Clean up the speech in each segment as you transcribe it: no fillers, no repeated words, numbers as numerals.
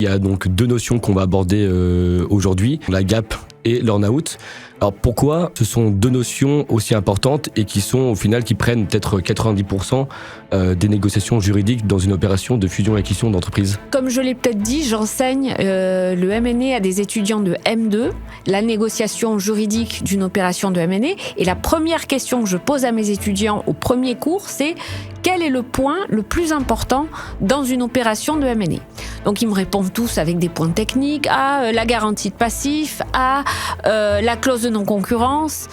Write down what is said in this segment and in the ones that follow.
Il y a donc deux notions qu'on va aborder aujourd'hui, la gap et l'earn-out. Alors pourquoi ce sont deux notions aussi importantes et qui sont au final qui prennent peut-être 90% des négociations juridiques dans une opération de fusion et acquisition d'entreprise? Comme je l'ai peut-être dit, j'enseigne le M&A à des étudiants de M2, la négociation juridique d'une opération de M&A. Et la première question que je pose à mes étudiants au premier cours, c'est quel est le point le plus important dans une opération de M&A? Donc ils me répondent tous avec des points techniques, la garantie de passif, la clause de non-concurrence.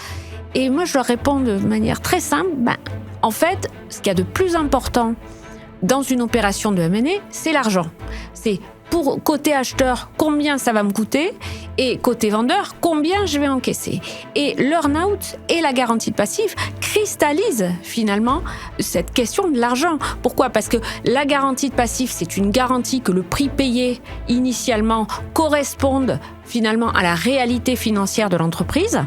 Et moi je leur réponds de manière très simple, en fait, ce qu'il y a de plus important dans une opération de M&A, c'est l'argent. C'est pour côté acheteur, combien ça va me coûter, et côté vendeur, combien je vais encaisser. Et l'earn-out et la garantie de passif cristallisent finalement cette question de l'argent. Pourquoi ? Parce que la garantie de passif, c'est une garantie que le prix payé initialement corresponde finalement à la réalité financière de l'entreprise.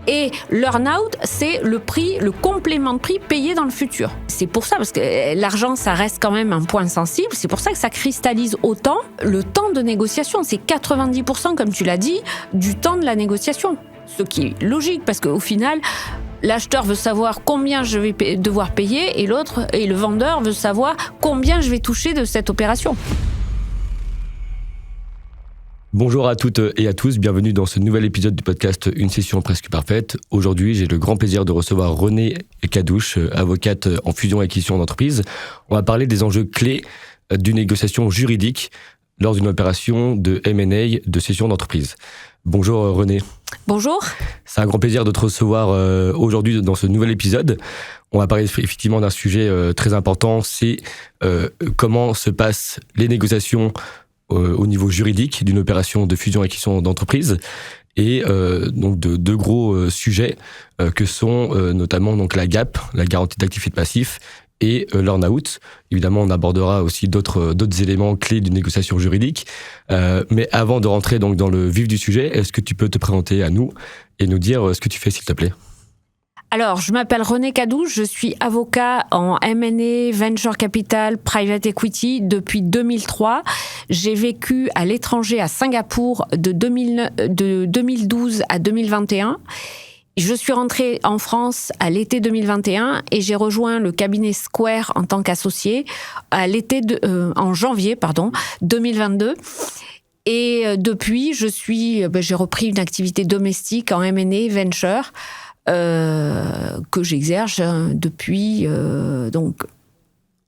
Et l'earn-out, c'est le prix, le complément de prix payé dans le futur. C'est pour ça, parce que l'argent, ça reste quand même un point sensible, c'est pour ça que ça cristallise autant le temps de négociation. C'est 90%, comme tu l'as dit, du temps de la négociation. Ce qui est logique, parce qu'au final, l'acheteur veut savoir combien je vais devoir payer et le vendeur veut savoir combien je vais toucher de cette opération. Bonjour à toutes et à tous, bienvenue dans ce nouvel épisode du podcast Une session presque parfaite. Aujourd'hui, j'ai le grand plaisir de recevoir Renée Cadouche, avocate en fusion et acquisition d'entreprise. On va parler des enjeux clés d'une négociation juridique lors d'une opération de M&A de cession d'entreprise. Bonjour Renée. Bonjour. C'est un grand plaisir de te recevoir aujourd'hui dans ce nouvel épisode. On va parler effectivement d'un sujet très important, c'est comment se passent les négociations au niveau juridique d'une opération de fusion et acquisition d'entreprise, et donc de deux gros sujets que sont notamment donc la gap, la garantie d'actifs et de passifs, et l'earn-out. Évidemment, on abordera aussi d'autres éléments clés d'une négociation juridique. Mais avant de rentrer donc dans le vif du sujet, est-ce que tu peux te présenter à nous et nous dire ce que tu fais, s'il te plaît ? Alors, je m'appelle Renée Cadouche, je suis avocat en M&A, Venture Capital, Private Equity depuis 2003. J'ai vécu à l'étranger, à Singapour, de 2012 à 2021. Je suis rentrée en France à l'été 2021 et j'ai rejoint le cabinet Square en tant qu'associé en janvier 2022. Et depuis, j'ai repris une activité domestique en M&A, Venture, que j'exerce depuis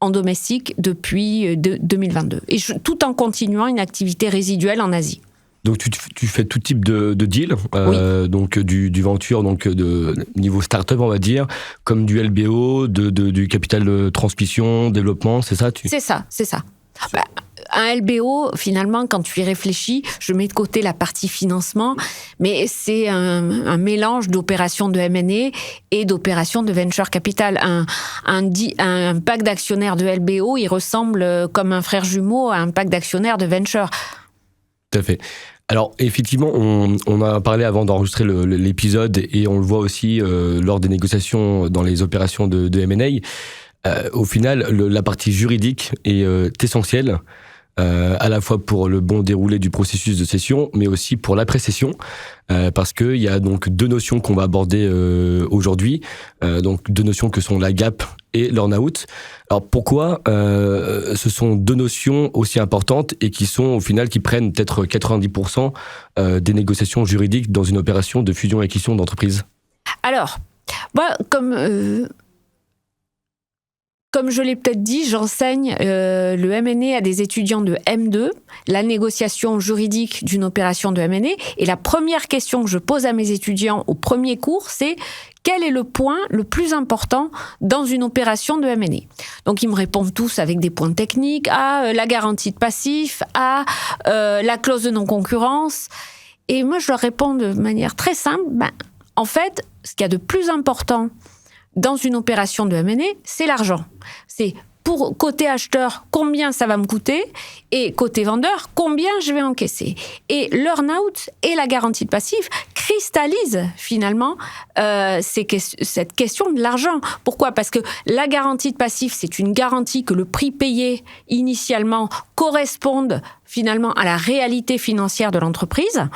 en domestique depuis 2022 et tout en continuant une activité résiduelle en Asie. Donc tu fais tout type de deal, oui. Donc du venture, donc de niveau start-up on va dire, comme du LBO, du capital de transmission, développement, c'est ça C'est ça. Un LBO, finalement, quand tu y réfléchis, je mets de côté la partie financement, mais c'est un mélange d'opérations de M&A et d'opérations de venture capital. Un pack d'actionnaires de LBO, il ressemble comme un frère jumeau à un pack d'actionnaires de venture. Tout à fait. Alors, effectivement, on a parlé avant d'enregistrer l'épisode et on le voit aussi lors des négociations dans les opérations de M&A. Au final, la partie juridique est essentielle. À la fois pour le bon déroulé du processus de cession, mais aussi pour l'après-cession, parce qu'il y a donc deux notions qu'on va aborder aujourd'hui, donc deux notions que sont la gap et l'earn-out. Alors pourquoi ce sont deux notions aussi importantes et qui sont au final qui prennent peut-être 90% des négociations juridiques dans une opération de fusion et acquisition d'entreprise ? Alors, moi, comme je l'ai peut-être dit, j'enseigne le M&A à des étudiants de M2, la négociation juridique d'une opération de M&A. Et la première question que je pose à mes étudiants au premier cours, c'est quel est le point le plus important dans une opération de M&A ? Donc ils me répondent tous avec des points techniques, la garantie de passif, la clause de non-concurrence. Et moi je leur réponds de manière très simple, en fait, ce qu'il y a de plus important dans une opération de M&A, c'est l'argent. C'est pour côté acheteur, combien ça va me coûter, et côté vendeur, combien je vais encaisser. Et l'earn-out et la garantie de passif cristallisent finalement cette question de l'argent. Pourquoi ? Parce que la garantie de passif, c'est une garantie que le prix payé initialement corresponde finalement à la réalité financière de l'entreprise.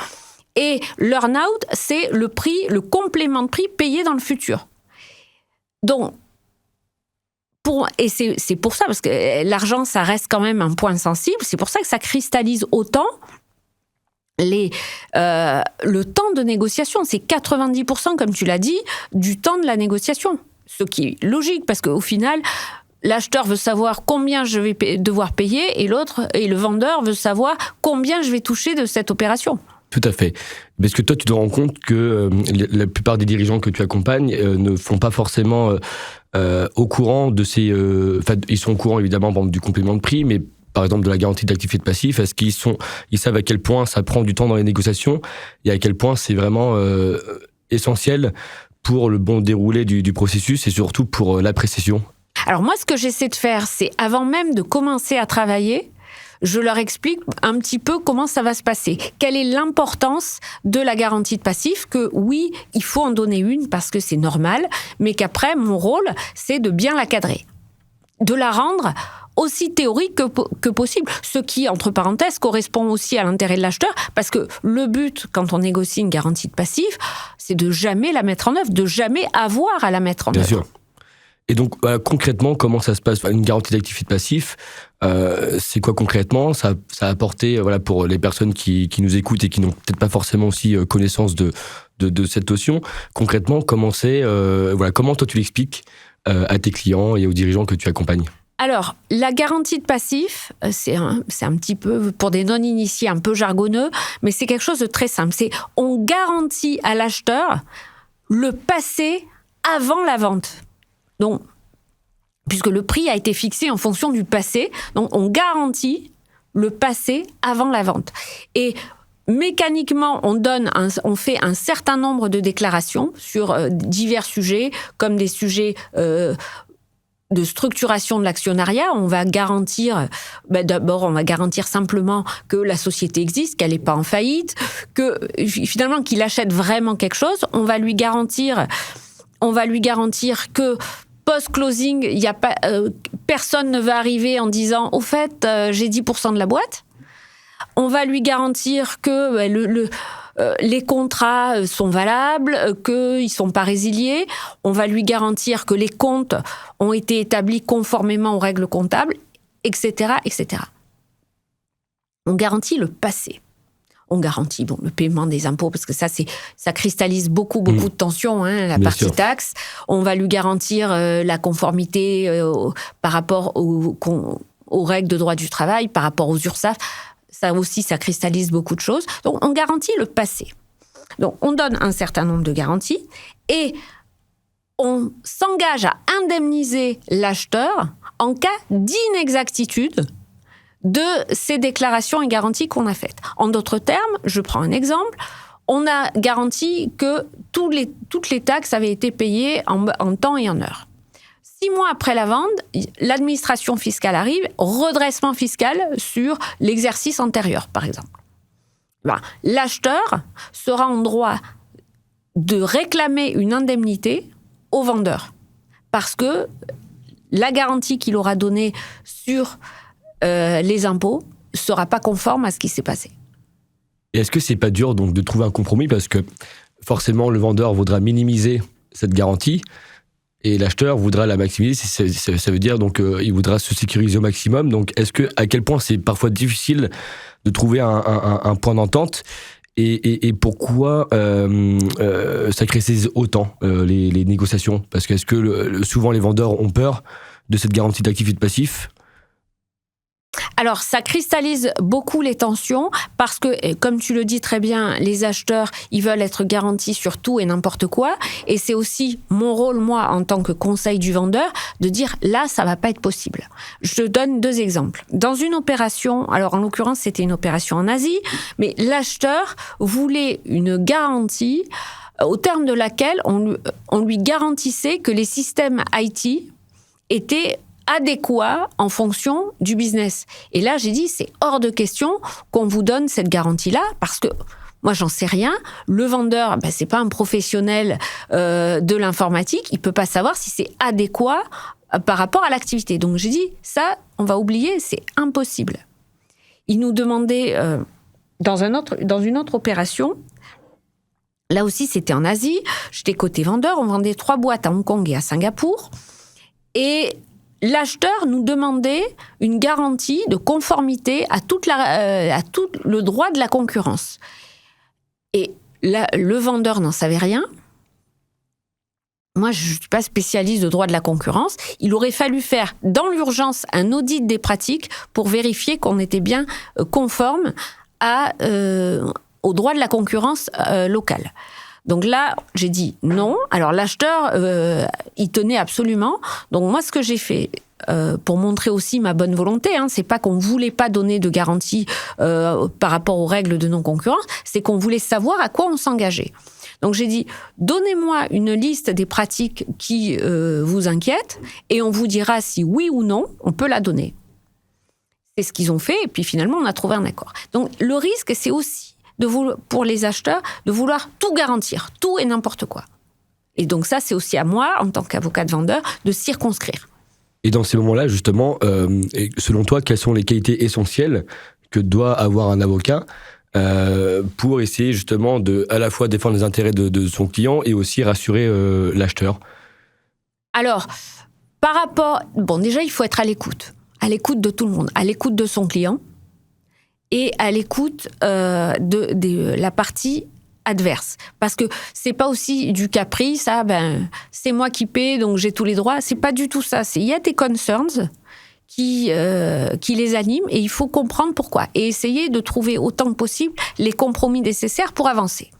Et l'earn-out, c'est le prix, le complément de prix payé dans le futur. Donc, et c'est pour ça, parce que l'argent, ça reste quand même un point sensible, c'est pour ça que ça cristallise autant le temps de négociation. C'est 90%, comme tu l'as dit, du temps de la négociation. Ce qui est logique, parce qu'au final, l'acheteur veut savoir combien je vais devoir payer, et le vendeur veut savoir combien je vais toucher de cette opération. Tout à fait. Parce que toi, tu te rends compte que la plupart des dirigeants que tu accompagnes ne font pas forcément au courant de ces... ils sont au courant, évidemment, du complément de prix, mais par exemple de la garantie d'actifs et de passifs. Est-ce ils savent à quel point ça prend du temps dans les négociations et à quel point c'est vraiment essentiel pour le bon déroulé du processus et surtout pour l'appréciation ? Alors moi, ce que j'essaie de faire, c'est avant même de commencer à travailler, je leur explique un petit peu comment ça va se passer. Quelle est l'importance de la garantie de passif ? Que oui, il faut en donner une parce que c'est normal, mais qu'après, mon rôle, c'est de bien la cadrer. De la rendre aussi théorique que possible. Ce qui, entre parenthèses, correspond aussi à l'intérêt de l'acheteur, parce que le but, quand on négocie une garantie de passif, c'est de jamais la mettre en œuvre, de jamais avoir à la mettre en œuvre. Bien sûr. Et donc, concrètement, comment ça se passe ? Une garantie d'actifs et de passifs, c'est quoi concrètement ? Ça a apporté, pour les personnes qui nous écoutent et qui n'ont peut-être pas forcément aussi connaissance de cette notion, concrètement, comment toi tu l'expliques à tes clients et aux dirigeants que tu accompagnes ? Alors, la garantie de passif, c'est un petit peu, pour des non-initiés, un peu jargonneux, mais c'est quelque chose de très simple. C'est on garantit à l'acheteur le passé avant la vente. Donc, puisque le prix a été fixé en fonction du passé, donc on garantit le passé avant la vente. Et mécaniquement, on fait un certain nombre de déclarations sur divers sujets, comme des sujets de structuration de l'actionnariat. On va garantir, d'abord, on va garantir simplement que la société existe, qu'elle n'est pas en faillite, que finalement qu'il achète vraiment quelque chose. On va lui garantir que post-closing, il y a pas, personne ne va arriver en disant « Au fait, j'ai 10% de la boîte ». On va lui garantir que les contrats sont valables, qu'ils ne sont pas résiliés. On va lui garantir que les comptes ont été établis conformément aux règles comptables, etc., etc. On garantit le passé. On garantit le paiement des impôts, parce que ça cristallise beaucoup de tensions, la Bien partie sûr. taxe. On va lui garantir la conformité par rapport aux règles de droit du travail, par rapport aux URSSAF. Ça aussi, ça cristallise beaucoup de choses. Donc, on garantit le passé. Donc, on donne un certain nombre de garanties et on s'engage à indemniser l'acheteur en cas d'inexactitude de ces déclarations et garanties qu'on a faites. En d'autres termes, je prends un exemple, on a garanti que toutes les taxes avaient été payées en temps et en heure. 6 mois après la vente, l'administration fiscale arrive, redressement fiscal sur l'exercice antérieur, par exemple. L'acheteur sera en droit de réclamer une indemnité au vendeur, parce que la garantie qu'il aura donnée sur les impôts ne sera pas conforme à ce qui s'est passé. Et est-ce que c'est pas dur donc de trouver un compromis, parce que forcément le vendeur voudra minimiser cette garantie et l'acheteur voudra la maximiser, ça veut dire donc il voudra se sécuriser au maximum. Donc à quel point c'est parfois difficile de trouver un point d'entente et pourquoi ça cristallise autant les négociations ? Parce que est-ce que souvent les vendeurs ont peur de cette garantie d'actifs et de passifs ? Alors, ça cristallise beaucoup les tensions parce que, comme tu le dis très bien, les acheteurs, ils veulent être garantis sur tout et n'importe quoi. Et c'est aussi mon rôle, moi, en tant que conseil du vendeur, de dire là, ça va pas être possible. Je te donne 2 exemples. Dans une opération, alors en l'occurrence, c'était une opération en Asie, mais l'acheteur voulait une garantie au terme de laquelle on lui garantissait que les systèmes IT étaient adéquat en fonction du business. Et là, j'ai dit, c'est hors de question qu'on vous donne cette garantie-là, parce que moi, j'en sais rien. Le vendeur, c'est pas un professionnel de l'informatique. Il peut pas savoir si c'est adéquat par rapport à l'activité. Donc, j'ai dit, ça, on va oublier, c'est impossible. Il nous demandait, dans une autre opération, là aussi, c'était en Asie. J'étais côté vendeur. On vendait 3 boîtes à Hong Kong et à Singapour. Et l'acheteur nous demandait une garantie de conformité à tout le droit de la concurrence. Et là, le vendeur n'en savait rien. Moi, je ne suis pas spécialiste de droit de la concurrence. Il aurait fallu faire, dans l'urgence, un audit des pratiques pour vérifier qu'on était bien conforme au droit de la concurrence locale. Donc là, j'ai dit non. Alors l'acheteur, il tenait absolument. Donc moi, ce que j'ai fait, pour montrer aussi ma bonne volonté, c'est pas qu'on voulait pas donner de garantie par rapport aux règles de non-concurrence, c'est qu'on voulait savoir à quoi on s'engageait. Donc j'ai dit, donnez-moi une liste des pratiques qui vous inquiètent et on vous dira si oui ou non, on peut la donner. C'est ce qu'ils ont fait et puis finalement, on a trouvé un accord. Donc le risque, c'est aussi pour les acheteurs de vouloir tout garantir, tout et n'importe quoi. Et donc ça, c'est aussi à moi, en tant qu'avocat de vendeur, de circonscrire. Et dans ces moments-là, justement, selon toi, quelles sont les qualités essentielles que doit avoir un avocat pour essayer justement de à la fois défendre les intérêts de son client et aussi rassurer l'acheteur? Alors, par rapport... Bon, déjà, il faut être à l'écoute de tout le monde, à l'écoute de son client et à l'écoute de la partie adverse. Parce que c'est pas aussi du caprice, c'est moi qui paie, donc j'ai tous les droits. C'est pas du tout ça. Il y a des concerns qui les animent et il faut comprendre pourquoi. Et essayer de trouver autant que possible les compromis nécessaires pour avancer.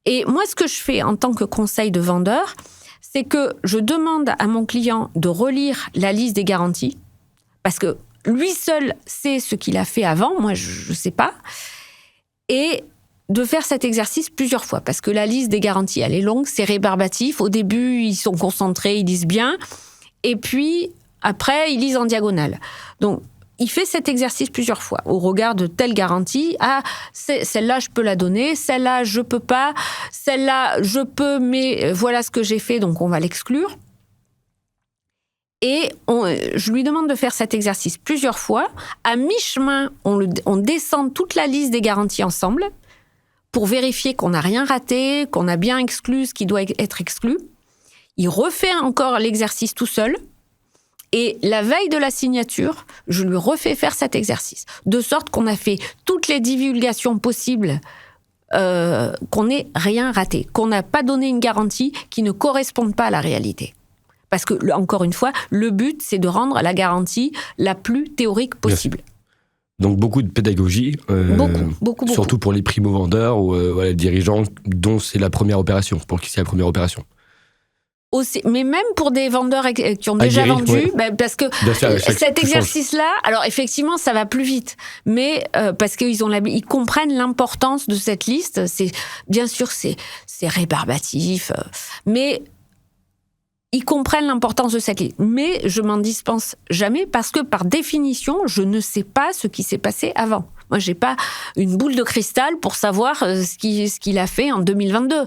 Et moi, ce que je fais en tant que conseil de vendeur, c'est que je demande à mon client de relire la liste des garanties, parce que lui seul sait ce qu'il a fait avant, moi je ne sais pas, et de faire cet exercice plusieurs fois, parce que la liste des garanties, elle est longue, c'est rébarbatif. Au début, ils sont concentrés, ils lisent bien, et puis après, ils lisent en diagonale. Donc, il fait cet exercice plusieurs fois, au regard de telle garantie. Ah, celle-là, je peux la donner, celle-là, je peux pas, celle-là, je peux, mais voilà ce que j'ai fait, donc on va l'exclure. Et je lui demande de faire cet exercice plusieurs fois. À mi-chemin, on descend toute la liste des garanties ensemble pour vérifier qu'on n'a rien raté, qu'on a bien exclu ce qui doit être exclu. Il refait encore l'exercice tout seul. Et la veille de la signature, je lui refais faire cet exercice. De sorte qu'on a fait toutes les divulgations possibles, qu'on n'ait rien raté, qu'on n'a pas donné une garantie qui ne corresponde pas à la réalité. Parce que, encore une fois, le but, c'est de rendre la garantie la plus théorique possible. Donc beaucoup de pédagogie, beaucoup. Surtout pour les primo-vendeurs ou les dirigeants dont c'est la première opération, pour qui c'est la première opération. Aussi, mais même pour des vendeurs qui ont déjà vendu, parce que cet exercice-là, alors effectivement, ça va plus vite, mais parce qu'ils comprennent l'importance de cette liste. Bien sûr, c'est rébarbatif, mais ils comprennent l'importance de cette liste. Mais je m'en dispense jamais parce que, par définition, je ne sais pas ce qui s'est passé avant. Moi, j'ai pas une boule de cristal pour savoir ce qu'il a fait en 2022.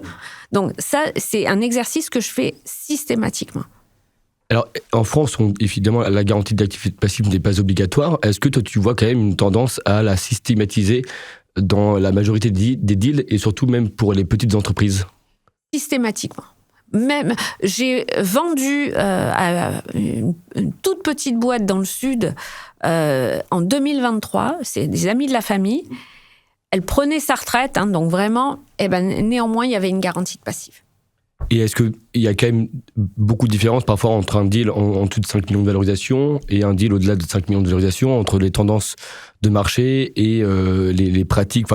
Donc ça, c'est un exercice que je fais systématiquement. Alors, en France, évidemment, la garantie d'activité passive n'est pas obligatoire. Est-ce que toi, tu vois quand même une tendance à la systématiser dans la majorité des deals et surtout même pour les petites entreprises? Systématiquement. Même, j'ai vendu à une toute petite boîte dans le Sud en 2023, c'est des amis de la famille. Elle prenait sa retraite, donc vraiment, néanmoins, il y avait une garantie de passif. Et est-ce qu'il y a quand même beaucoup de différences parfois entre un deal en dessous de 5 millions de valorisation et un deal au-delà de 5 millions de valorisation, entre les tendances de marché et les pratiques?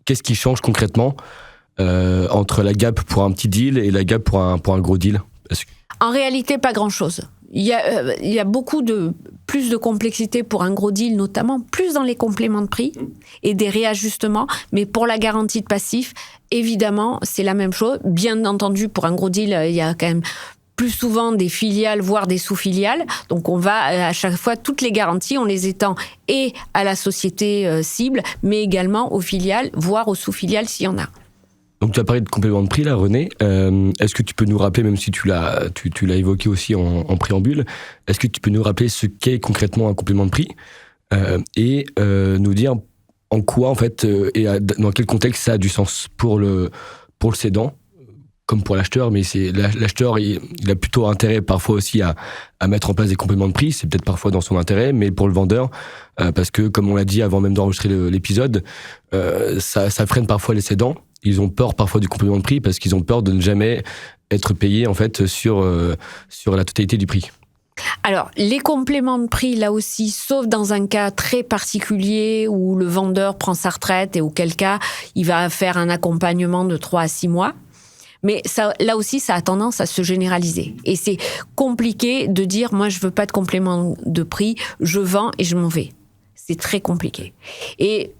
Qu'est-ce qui change concrètement entre la gap pour un petit deal et la gap pour un gros deal? En réalité, pas grand-chose. Il y a plus de complexité pour un gros deal, notamment plus dans les compléments de prix et des réajustements. Mais pour la garantie de passif, évidemment, c'est la même chose. Bien entendu, pour un gros deal, il y a quand même plus souvent des filiales, voire des sous-filiales. Donc on va à chaque fois, toutes les garanties, on les étend et à la société cible, mais également aux filiales, voire aux sous-filiales s'il y en a. Donc tu as parlé de complément de prix là, René. Est-ce que tu peux nous rappeler, même si tu l'as évoqué aussi en préambule, est-ce que tu peux nous rappeler ce qu'est concrètement un complément de prix et nous dire en quoi en fait et dans quel contexte ça a du sens pour le cédant comme pour l'acheteur, mais l'acheteur il a plutôt intérêt parfois aussi à mettre en place des compléments de prix, c'est peut-être parfois dans son intérêt, mais pour le vendeur, parce que comme on l'a dit avant même d'enregistrer l'épisode, ça freine parfois les cédants. Ils ont peur parfois du complément de prix parce qu'ils ont peur de ne jamais être payés en fait sur la totalité du prix. Alors, les compléments de prix, là aussi, sauf dans un cas très particulier où le vendeur prend sa retraite et auquel cas il va faire un accompagnement de 3 à 6 mois. Mais ça, là aussi, ça a tendance à se généraliser. Et c'est compliqué de dire, moi, je veux pas de complément de prix, je vends et je m'en vais. C'est très compliqué. Et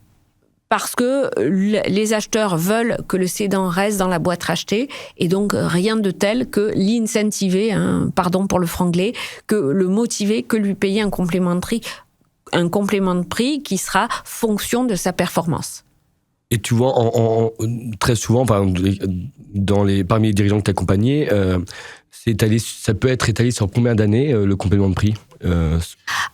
parce que les acheteurs veulent que le cédant reste dans la boîte rachetée, et donc rien de tel que l'incentiver, pardon pour le franglais, que le motiver, que lui payer un complément de prix qui sera fonction de sa performance. Et tu vois, très souvent, parmi les dirigeants que tu as accompagnés, ça peut être étalé sur combien d'années, le complément de prix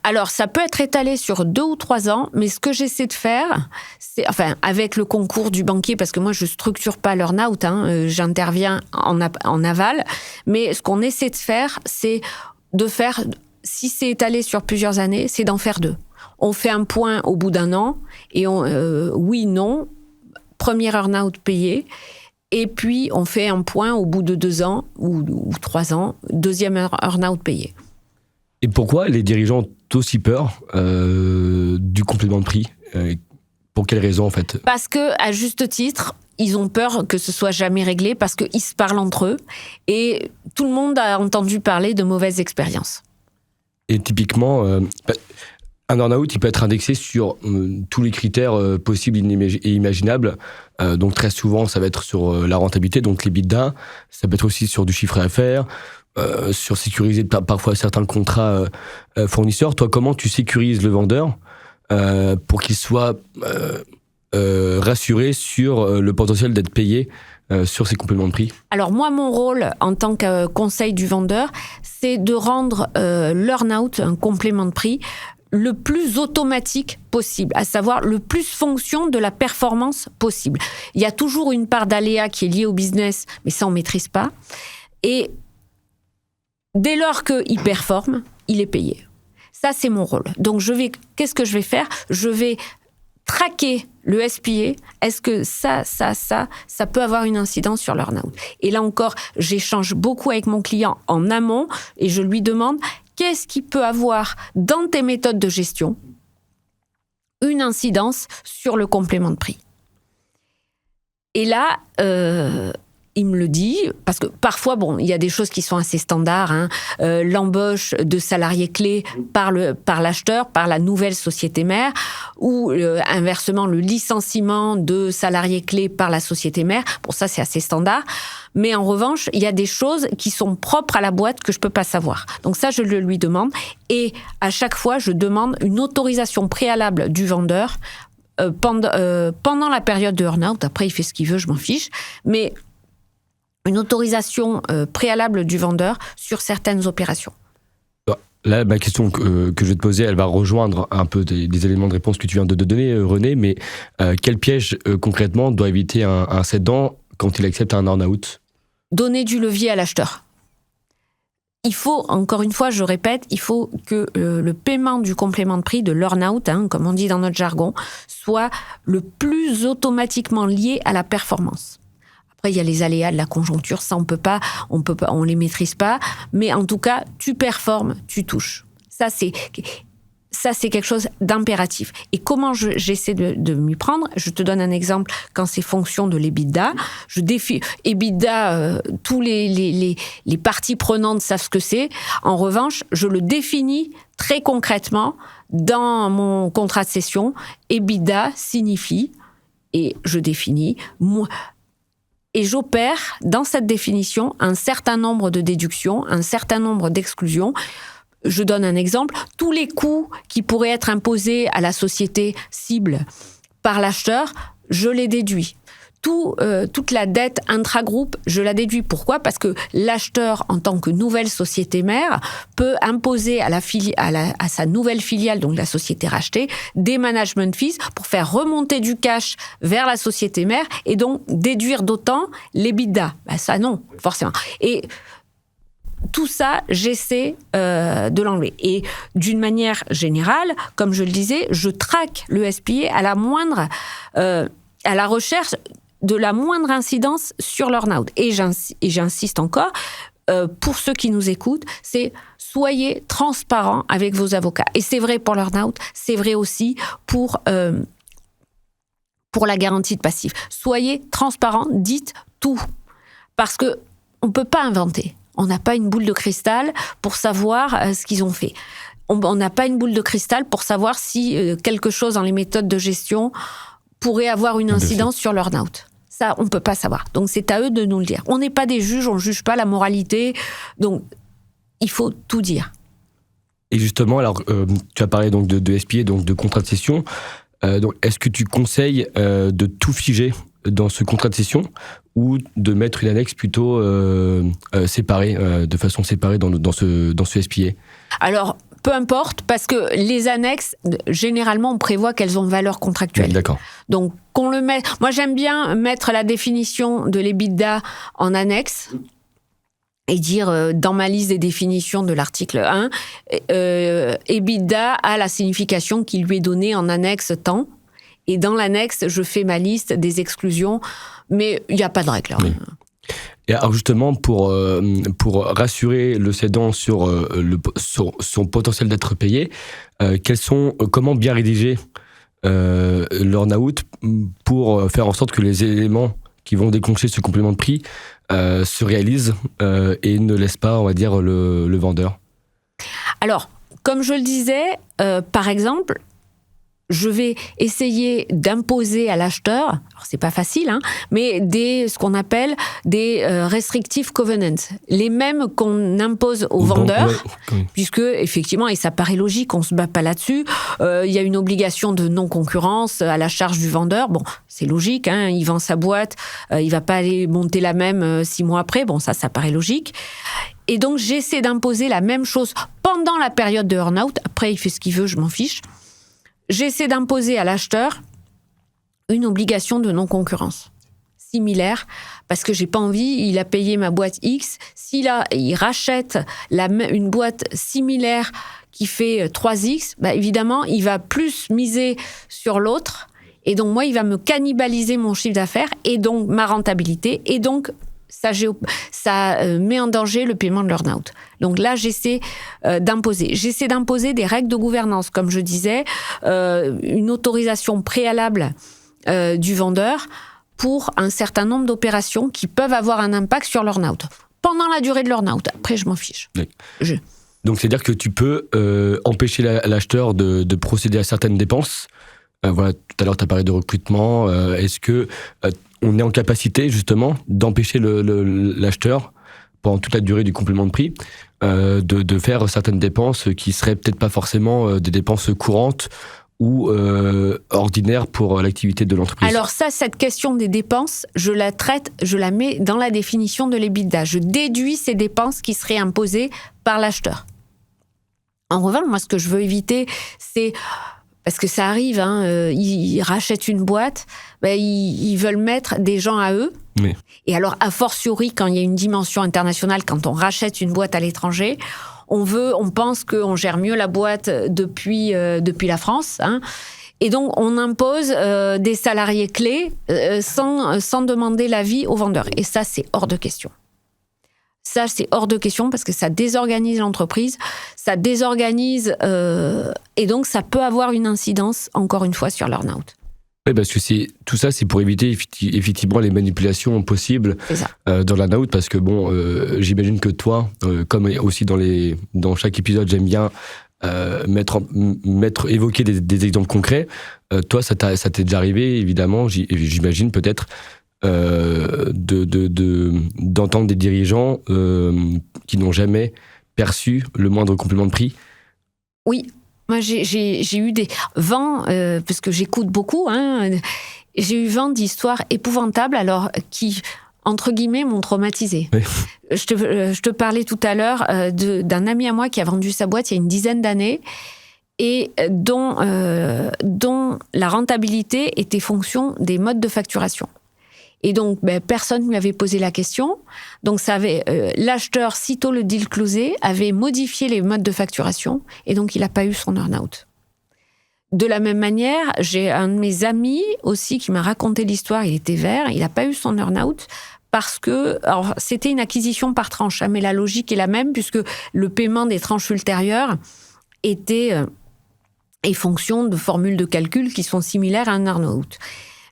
Alors, ça peut être étalé sur 2 ou 3 ans, mais ce que j'essaie de faire, c'est, avec le concours du banquier, parce que moi, je structure pas l'earn-out, j'interviens en aval, mais ce qu'on essaie de faire, c'est de faire, si c'est étalé sur plusieurs années, c'est d'en faire 2. On fait un point au bout d'un an, et oui, non, premier earn-out payé, et puis on fait un point au bout de 2 ans ou 3 ans, deuxième earn-out payé. Et pourquoi les dirigeants ont aussi peur du complément de prix Pour quelles raisons en fait ? Parce que, à juste titre, ils ont peur que ce soit jamais réglé, parce qu'ils se parlent entre eux, et tout le monde a entendu parler de mauvaises expériences. Et typiquement, un earn-out, il peut être indexé sur tous les critères possibles et imaginables. Donc très souvent, ça va être sur la rentabilité, donc l'EBITDA. Ça peut être aussi sur du chiffre d'affaires, sur sécuriser parfois certains contrats fournisseurs. Toi, comment tu sécurises le vendeur pour qu'il soit rassuré sur le potentiel d'être payé sur ces compléments de prix? Alors moi, mon rôle en tant que conseil du vendeur, c'est de rendre l'earn-out, un complément de prix, le plus automatique possible, à savoir le plus fonction de la performance possible. Il y a toujours une part d'aléa qui est liée au business, mais ça on maîtrise pas. Et dès lors qu'il performe, il est payé. Ça c'est mon rôle. Donc qu'est-ce que je vais faire ? Je vais traquer le SPA. Est-ce que ça peut avoir une incidence sur l'earn-out ? Et là encore, j'échange beaucoup avec mon client en amont et je lui demande: qu'est-ce qui peut avoir dans tes méthodes de gestion une incidence sur le complément de prix ? Et là, il me le dit, parce que parfois, il y a des choses qui sont assez standards. L'embauche de salariés clés par l'acheteur, par la nouvelle société mère, ou inversement, le licenciement de salariés clés par la société mère. Bon, ça, c'est assez standard. Mais en revanche, il y a des choses qui sont propres à la boîte que je ne peux pas savoir. Donc ça, je le lui demande. Et à chaque fois, je demande une autorisation préalable du vendeur pendant la période de earn-out. Après, il fait ce qu'il veut, je m'en fiche. Mais une autorisation préalable du vendeur sur certaines opérations. Là, ma question que je vais te poser, elle va rejoindre un peu des éléments de réponse que tu viens de donner, René, mais quel piège concrètement doit éviter un cédant quand il accepte un earn-out ? Donner du levier à l'acheteur. Il faut, encore une fois, je répète, il faut que le paiement du complément de prix, de l'earn-out, comme on dit dans notre jargon, soit le plus automatiquement lié à la performance. Après, il y a les aléas de la conjoncture, ça on les maîtrise pas, mais en tout cas, tu performes, tu touches. Ça, c'est quelque chose d'impératif. Et comment j'essaie de m'y prendre ? Je te donne un exemple. Quand c'est fonction de l'EBITDA, je défie EBITDA, tous les parties prenantes savent ce que c'est. En revanche, je le définis très concrètement dans mon contrat de cession. EBITDA signifie, et je définis, Et j'opère dans cette définition un certain nombre de déductions, un certain nombre d'exclusions. Je donne un exemple. Tous les coûts qui pourraient être imposés à la société cible par l'acheteur, je les déduis. Toute la dette intragroupe, je la déduis. Pourquoi ? Parce que l'acheteur, en tant que nouvelle société mère, peut imposer à sa nouvelle filiale, donc la société rachetée, des management fees pour faire remonter du cash vers la société mère et donc déduire d'autant l'EBITDA. Ça, non, forcément. Et tout ça, j'essaie de l'enlever. Et d'une manière générale, comme je le disais, je traque le SPA à la recherche de la moindre incidence sur l'earn-out. Et j'insiste encore, pour ceux qui nous écoutent, c'est soyez transparents avec vos avocats. Et c'est vrai pour l'earn-out, c'est vrai aussi pour la garantie de passif. Soyez transparents, dites tout. Parce qu'on ne peut pas inventer. On n'a pas une boule de cristal pour savoir ce qu'ils ont fait. On n'a pas une boule de cristal pour savoir si quelque chose dans les méthodes de gestion pourrait avoir une incidence sur l'earn-out. Ça, on ne peut pas savoir. Donc, c'est à eux de nous le dire. On n'est pas des juges, on ne juge pas la moralité. Donc, il faut tout dire. Et justement, alors, tu as parlé donc de SPA, donc de contrat de cession. Donc, est-ce que tu conseilles de tout figer dans ce contrat de cession ou de mettre une annexe plutôt séparée, de façon séparée dans ce SPA ? Alors, peu importe, parce que les annexes, généralement, on prévoit qu'elles ont valeur contractuelle. D'accord. Donc, qu'on le met. Moi, j'aime bien mettre la définition de l'EBITDA en annexe et dire dans ma liste des définitions de l'article 1, EBITDA a la signification qui lui est donnée en annexe temps. Et dans l'annexe, je fais ma liste des exclusions, mais il n'y a pas de règle. Oui. Et alors justement, pour rassurer le cédant sur son potentiel d'être payé, comment bien rédiger l'earn-out pour faire en sorte que les éléments qui vont déclencher ce complément de prix se réalisent et ne laissent pas, on va dire, le vendeur ? Alors, comme je le disais, par exemple, je vais essayer d'imposer à l'acheteur, alors c'est pas facile, mais ce qu'on appelle des restrictive covenants, les mêmes qu'on impose aux vendeurs, puisque effectivement, et ça paraît logique, on se bat pas là-dessus, il y a une obligation de non-concurrence à la charge du vendeur. Bon, c'est logique, il vend sa boîte, il va pas aller monter la même 6 mois après. Bon, ça paraît logique. Et donc, j'essaie d'imposer la même chose pendant la période de earn-out. Après, il fait ce qu'il veut, je m'en fiche. J'essaie d'imposer à l'acheteur une obligation de non-concurrence similaire, parce que j'ai pas envie, il a payé ma boîte X, il rachète une boîte similaire qui fait 3X, évidemment, il va plus miser sur l'autre, et donc moi, il va me cannibaliser mon chiffre d'affaires, et donc ma rentabilité, et donc ça met en danger le paiement de l'earn-out. Donc là, j'essaie d'imposer des règles de gouvernance, comme je disais, une autorisation préalable du vendeur pour un certain nombre d'opérations qui peuvent avoir un impact sur l'earn-out. Pendant la durée de l'earn-out. Après, je m'en fiche. Oui. Donc, c'est-à-dire que tu peux empêcher l'acheteur de procéder à certaines dépenses. Voilà, tout à l'heure, tu as parlé de recrutement. Est-ce que on est en capacité, justement, d'empêcher l'acheteur, pendant toute la durée du complément de prix, de faire certaines dépenses qui seraient peut-être pas forcément des dépenses courantes ou ordinaires pour l'activité de l'entreprise ? Alors ça, cette question des dépenses, je la mets dans la définition de l'EBITDA. Je déduis ces dépenses qui seraient imposées par l'acheteur. En revanche, moi, ce que je veux éviter, c'est... Parce que ça arrive, ils rachètent une boîte, ils veulent mettre des gens à eux. Oui. Et alors, a fortiori, quand il y a une dimension internationale, quand on rachète une boîte à l'étranger, on pense qu'on gère mieux la boîte depuis la France. Et donc, on impose des salariés clés sans demander l'avis aux vendeurs. Et ça, c'est hors de question. Ça, c'est hors de question parce que ça désorganise l'entreprise, ça désorganise... et donc, ça peut avoir une incidence, encore une fois, sur l'earn-out. Oui, parce que tout ça, c'est pour éviter effectivement les manipulations possibles dans l'earn-out, parce que j'imagine que toi, comme aussi dans chaque épisode, j'aime bien évoquer des exemples concrets. Toi, ça t'est déjà arrivé, évidemment, j'imagine peut-être, d'entendre des dirigeants qui n'ont jamais perçu le moindre complément de prix? Oui, moi j'ai eu des vents, parce que j'écoute beaucoup, j'ai eu vent d'histoires épouvantables, alors qui, entre guillemets, m'ont traumatisée. Oui. Je te parlais tout à l'heure d'un ami à moi qui a vendu sa boîte il y a une dizaine d'années et dont la rentabilité était fonction des modes de facturation. Et donc, personne ne lui avait posé la question. Donc, l'acheteur, sitôt le deal closé, avait modifié les modes de facturation et donc il n'a pas eu son earn-out. De la même manière, j'ai un de mes amis aussi qui m'a raconté l'histoire, il était vert, il n'a pas eu son earn-out parce que, alors c'était une acquisition par tranche, mais la logique est la même puisque le paiement des tranches ultérieures est fonction de formules de calcul qui sont similaires à un earn-out.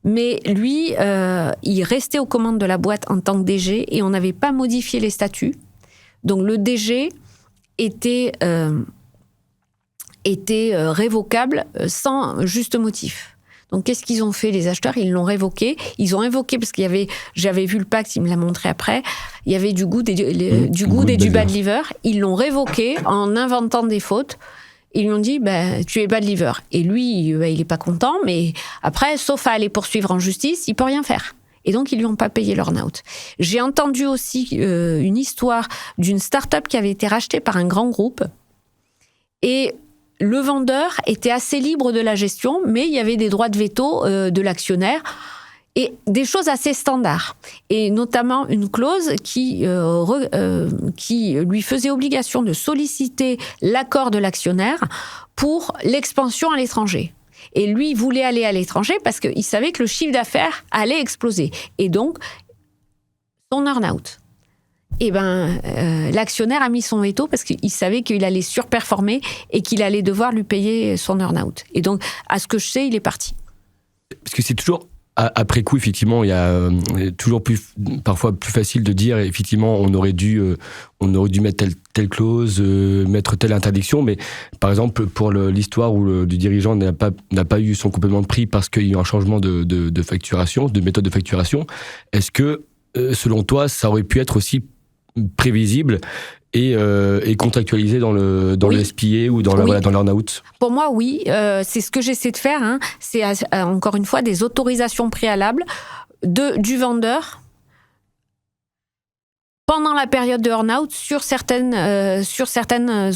Mais lui, il restait aux commandes de la boîte en tant que DG et on n'avait pas modifié les statuts. Donc le DG était révocable sans juste motif. Donc qu'est-ce qu'ils ont fait les acheteurs? Ils l'ont révoqué. Ils ont invoqué, parce j'avais vu le pacte, il me l'a montré après, il y avait du good et du bad liver. Ils l'ont révoqué en inventant des fautes. Ils lui ont dit, tu es bad liver. Et lui, il n'est pas content, mais après, sauf à aller poursuivre en justice, il ne peut rien faire. Et donc, ils ne lui ont pas payé l'earn-out. J'ai entendu aussi une histoire d'une start-up qui avait été rachetée par un grand groupe. Et le vendeur était assez libre de la gestion, mais il y avait des droits de veto de l'actionnaire et des choses assez standards. Et notamment une clause qui lui faisait obligation de solliciter l'accord de l'actionnaire pour l'expansion à l'étranger. Et lui, il voulait aller à l'étranger parce qu'il savait que le chiffre d'affaires allait exploser. Et donc, son earn-out. Et l'actionnaire a mis son veto parce qu'il savait qu'il allait surperformer et qu'il allait devoir lui payer son earn-out. Et donc, à ce que je sais, il est parti. Parce que c'est toujours, après coup, effectivement, il y a toujours parfois plus facile de dire, effectivement, on aurait dû mettre telle clause, mettre telle interdiction. Mais par exemple, pour l'histoire où le dirigeant n'a pas eu son complément de prix parce qu'il y a eu un changement de facturation, de méthode de facturation, est-ce que, selon toi, ça aurait pu être aussi prévisible et contractualisé dans le SPA ou dans l'earn-out? Pour moi, oui. C'est ce que j'essaie de faire. C'est encore une fois des autorisations préalables du vendeur pendant la période de earn-out sur certaines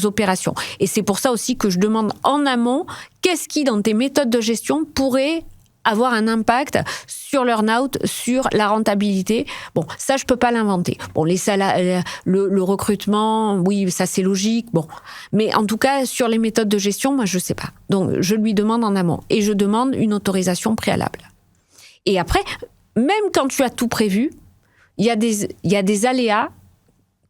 opérations. Et c'est pour ça aussi que je demande en amont, qu'est-ce qui, dans tes méthodes de gestion, pourrait avoir un impact sur l'earn-out, sur la rentabilité. Bon, ça, je peux pas l'inventer. Bon, le recrutement, oui, ça, c'est logique. Bon. Mais en tout cas, sur les méthodes de gestion, moi, je sais pas. Donc, je lui demande en amont. Et je demande une autorisation préalable. Et après, même quand tu as tout prévu, il y a des aléas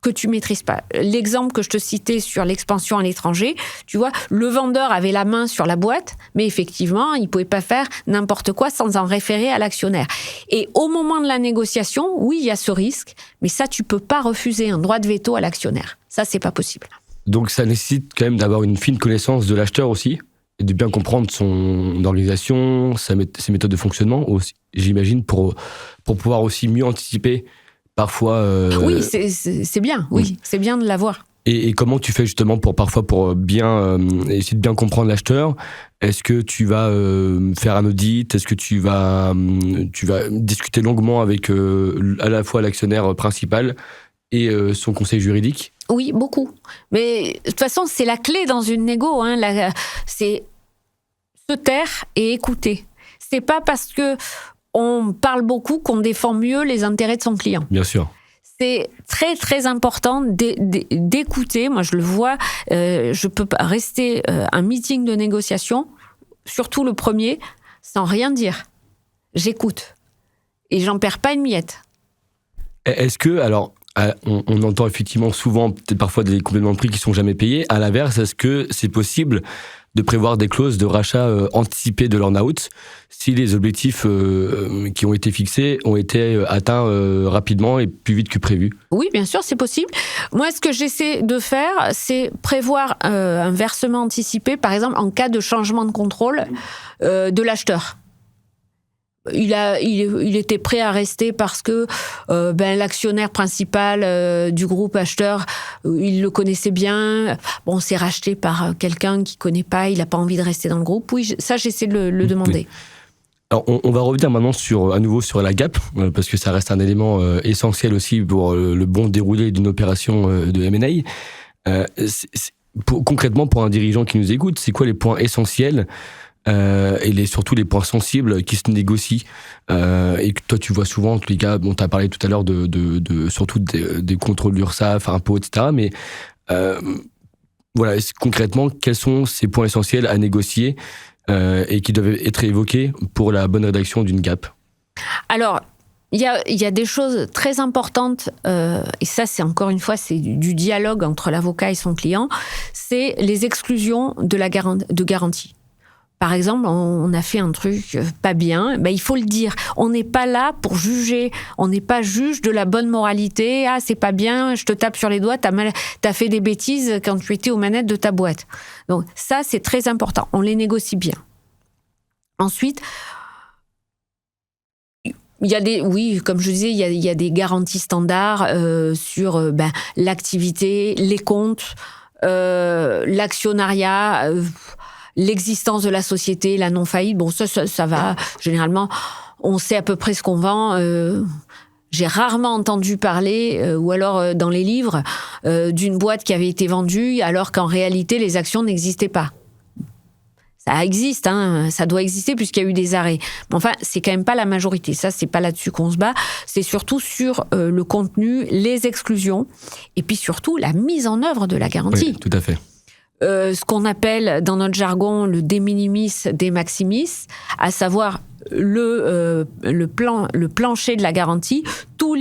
que tu maîtrises pas. L'exemple que je te citais sur l'expansion à l'étranger, tu vois, le vendeur avait la main sur la boîte, mais effectivement, il pouvait pas faire n'importe quoi sans en référer à l'actionnaire. Et au moment de la négociation, oui, il y a ce risque, mais ça, tu peux pas refuser un droit de veto à l'actionnaire. Ça, c'est pas possible. Donc, ça nécessite quand même d'avoir une fine connaissance de l'acheteur aussi, et de bien comprendre son organisation, ses méthodes de fonctionnement, aussi, j'imagine, pour pouvoir aussi mieux anticiper parfois... Oui, c'est bien, oui, c'est bien de l'avoir. Et comment tu fais justement pour bien essayer de bien comprendre l'acheteur? Est-ce que tu vas faire un audit? Est-ce que tu vas discuter longuement avec à la fois l'actionnaire principal et son conseil juridique? Oui, beaucoup. Mais de toute façon, c'est la clé dans une négo. C'est se taire et écouter. C'est pas parce que on parle beaucoup qu'on défend mieux les intérêts de son client. Bien sûr. C'est très, très important d'écouter. Moi, je le vois, je peux pas rester un meeting de négociation, surtout le premier, sans rien dire. J'écoute. Et j'en perds pas une miette. Est-ce que, alors, on entend effectivement souvent, peut-être parfois des compléments de prix qui sont jamais payés. À l'inverse, est-ce que c'est possible de prévoir des clauses de rachat anticipé de l'earn-out si les objectifs qui ont été fixés ont été atteints rapidement et plus vite que prévu? Oui, bien sûr, c'est possible. Moi, ce que j'essaie de faire, c'est prévoir un versement anticipé, par exemple, en cas de changement de contrôle de l'acheteur. Il était prêt à rester parce que l'actionnaire principal du groupe acheteur, il le connaissait bien. Bon, c'est racheté par quelqu'un qu'il connaît pas, il n'a pas envie de rester dans le groupe. Oui, ça, j'essaie de le demander. Alors, on va revenir maintenant à nouveau sur la gap, parce que ça reste un élément essentiel aussi pour le bon déroulé d'une opération de M&A. Concrètement, pour un dirigeant qui nous écoute, c'est quoi les points essentiels et surtout les points sensibles qui se négocient et que toi tu vois souvent, en tous les cas, bon, tu as parlé tout à l'heure surtout des contrôles d'URSSAF, impôts, etc. Mais voilà, concrètement, quels sont ces points essentiels à négocier et qui doivent être évoqués pour la bonne rédaction d'une gap? Alors, il y a des choses très importantes, et ça, c'est encore une fois, c'est du dialogue entre l'avocat et son client, c'est les exclusions de garantie. Par exemple, on a fait un truc pas bien, il faut le dire. On n'est pas là pour juger. On n'est pas juge de la bonne moralité. Ah, c'est pas bien, je te tape sur les doigts, t'as fait des bêtises quand tu étais aux manettes de ta boîte. Donc ça, c'est très important. On les négocie bien. Ensuite, comme je disais, il y a des garanties standards sur l'activité, les comptes, l'actionnariat, l'existence de la société, la non-faillite. Bon, ça va. Généralement, on sait à peu près ce qu'on vend. J'ai rarement entendu parler, ou alors dans les livres, d'une boîte qui avait été vendue alors qu'en réalité, les actions n'existaient pas. Ça existe, ça doit exister puisqu'il y a eu des arrêts. Mais enfin, c'est quand même pas la majorité. Ça, c'est pas là-dessus qu'on se bat. C'est surtout sur le contenu, les exclusions, et puis surtout la mise en œuvre de la garantie. Oui, tout à fait. Ce qu'on appelle dans notre jargon le de minimis, de maximis, à savoir le plancher de la garantie, toutes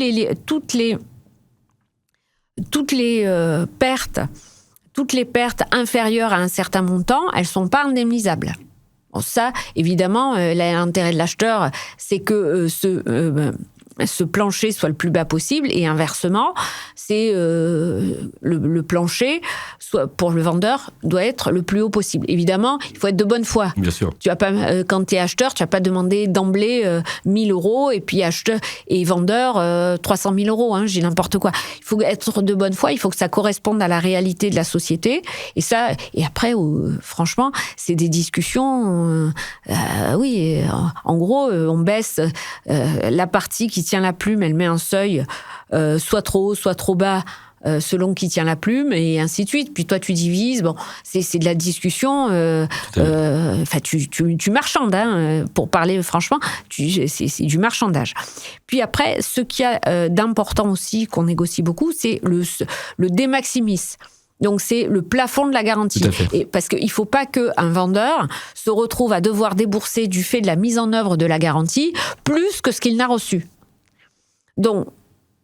les pertes inférieures à un certain montant, elles sont pas indemnisables. Bon, ça, évidemment, l'intérêt de l'acheteur, c'est que ce plancher soit le plus bas possible, et inversement, c'est le plancher, soit pour le vendeur, doit être le plus haut possible. Évidemment, il faut être de bonne foi. Bien sûr. Tu vas pas, quand tu es acheteur, tu vas pas demander d'emblée 1 000 euros et puis acheteur et vendeur 300 000 euros. Je dis n'importe quoi. Il faut être de bonne foi. Il faut que ça corresponde à la réalité de la société. Et ça, et après, franchement, c'est des discussions. Oui, en gros, on baisse la partie qui tient la plume, elle met un seuil, soit trop haut, soit trop bas, selon qui tient la plume, et ainsi de suite. Puis toi, tu divises. Bon, c'est de la discussion. Tu marchandes, pour parler franchement. C'est du marchandage. Puis après, ce qu'il y a d'important aussi, qu'on négocie beaucoup, c'est le de maximis. Donc, c'est le plafond de la garantie. Et parce qu'il ne faut pas qu'un vendeur se retrouve à devoir débourser du fait de la mise en œuvre de la garantie plus que ce qu'il n'a reçu. Donc,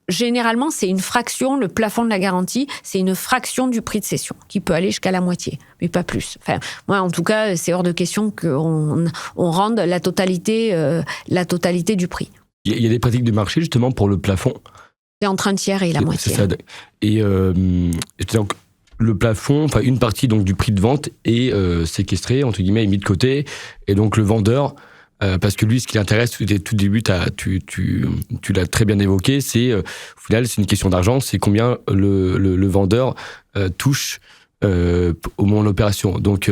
généralement, c'est une fraction, le plafond de la garantie, c'est une fraction du prix de cession, qui peut aller jusqu'à la moitié, mais pas plus. Enfin, moi, en tout cas, c'est hors de question qu'on rende la totalité du prix. Il y a des pratiques de marché, justement, pour le plafond. C'est entre un tiers et la moitié. C'est ça. Et donc, le plafond, enfin, une partie donc, du prix de vente est séquestrée, entre guillemets, mis de côté. Et donc, le vendeur... parce que lui, ce qui l'intéresse, tout début, tu l'as très bien évoqué, c'est au final, c'est une question d'argent, c'est combien le vendeur touche au moment de l'opération. Donc,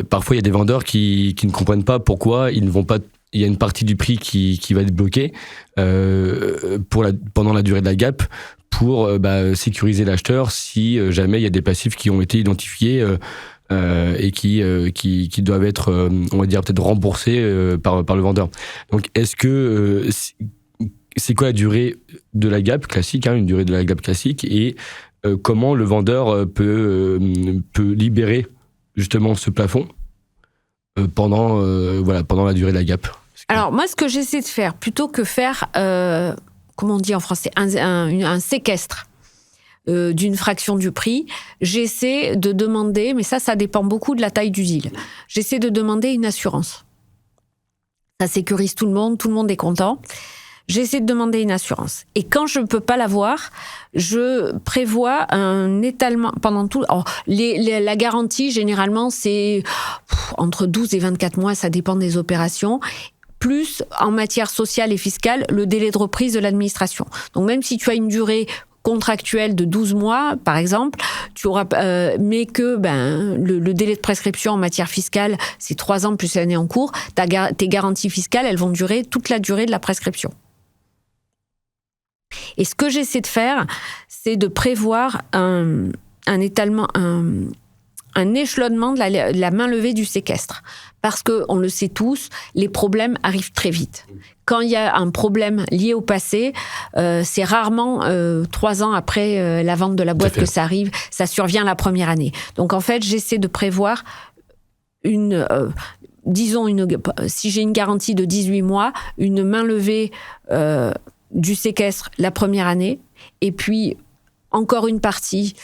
parfois, il y a des vendeurs qui ne comprennent pas pourquoi ils ne vont pas. Il y a une partie du prix qui va être bloquée pendant la durée de la gap pour sécuriser l'acheteur si jamais il y a des passifs qui ont été identifiés. Et qui doivent être, on va dire, peut-être remboursés par le vendeur. Donc, est-ce que c'est quoi la durée de la gap classique, une durée de la gap classique, et comment le vendeur peut libérer justement ce plafond pendant la durée de la gap? Alors, moi, ce que j'essaie de faire, plutôt que faire, comment on dit en français, un séquestre, d'une fraction du prix, j'essaie de demander, mais ça dépend beaucoup de la taille du deal, j'essaie de demander une assurance. Ça sécurise tout le monde est content. J'essaie de demander une assurance. Et quand je ne peux pas l'avoir, je prévois un étalement pendant tout... Alors, la garantie, généralement, c'est entre 12 et 24 mois, ça dépend des opérations. plus en matière sociale et fiscale, le délai de reprise de l'administration. Donc même si tu as une durée contractuelle de 12 mois, par exemple, tu auras, mais que le délai de prescription en matière fiscale, c'est 3 ans plus l'année en cours, tes garanties fiscales, elles vont durer toute la durée de la prescription. Et ce que j'essaie de faire, c'est de prévoir un étalement, un échelonnement de la main levée du séquestre. Parce qu'on le sait tous, les problèmes arrivent très vite. Quand il y a un problème lié au passé, c'est rarement 3 ans après la vente de la boîte que ça arrive. Ça survient la première année. Donc en fait, j'essaie de prévoir si j'ai une garantie de 18 mois, une main levée du séquestre la première année, et puis encore une partie...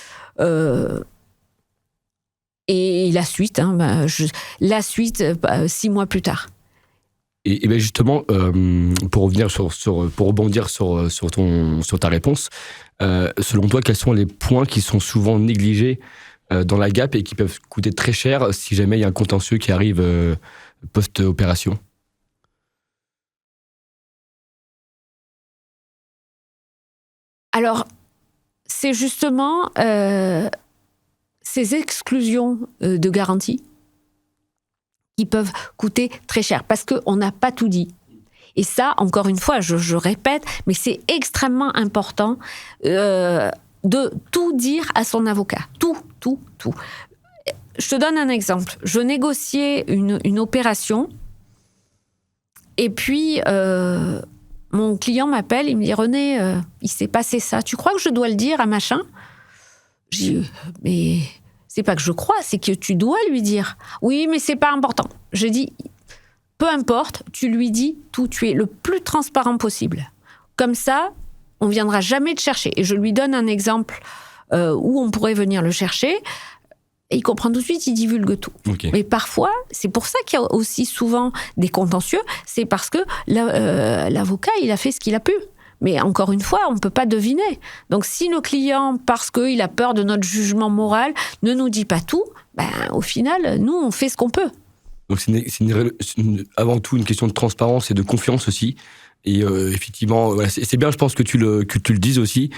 et la suite, 6 mois plus tard. Et bien justement, pour rebondir sur ta réponse, selon toi, quels sont les points qui sont souvent négligés dans la GAP et qui peuvent coûter très cher si jamais il y a un contentieux qui arrive post-opération ? Alors, c'est justement ces exclusions de garantie qui peuvent coûter très cher, parce qu'on n'a pas tout dit. Et ça, encore une fois, je répète, mais c'est extrêmement important de tout dire à son avocat. Tout. Je te donne un exemple. Je négociais une opération, et puis mon client m'appelle, il me dit « René, il s'est passé ça. Tu crois que je dois le dire à machin ?» Je dis « Mais c'est pas que je crois, c'est que tu dois lui dire. » « Oui, mais c'est pas important. » Je dis « Peu importe, tu lui dis tout. Tu es le plus transparent possible. Comme ça, on viendra jamais te chercher. » Et je lui donne un exemple où on pourrait venir le chercher. Et il comprend tout de suite, il divulgue tout. Okay. Mais parfois, c'est pour ça qu'il y a aussi souvent des contentieux, c'est parce que l'avocat, il a fait ce qu'il a pu. Mais encore une fois, on ne peut pas deviner. Donc si le client, parce qu'il a peur de notre jugement moral, ne nous dit pas tout, au final, nous, on fait ce qu'on peut. Donc c'est avant tout une question de transparence et de confiance aussi. Et effectivement, voilà, c'est bien, je pense que tu le dises aussi.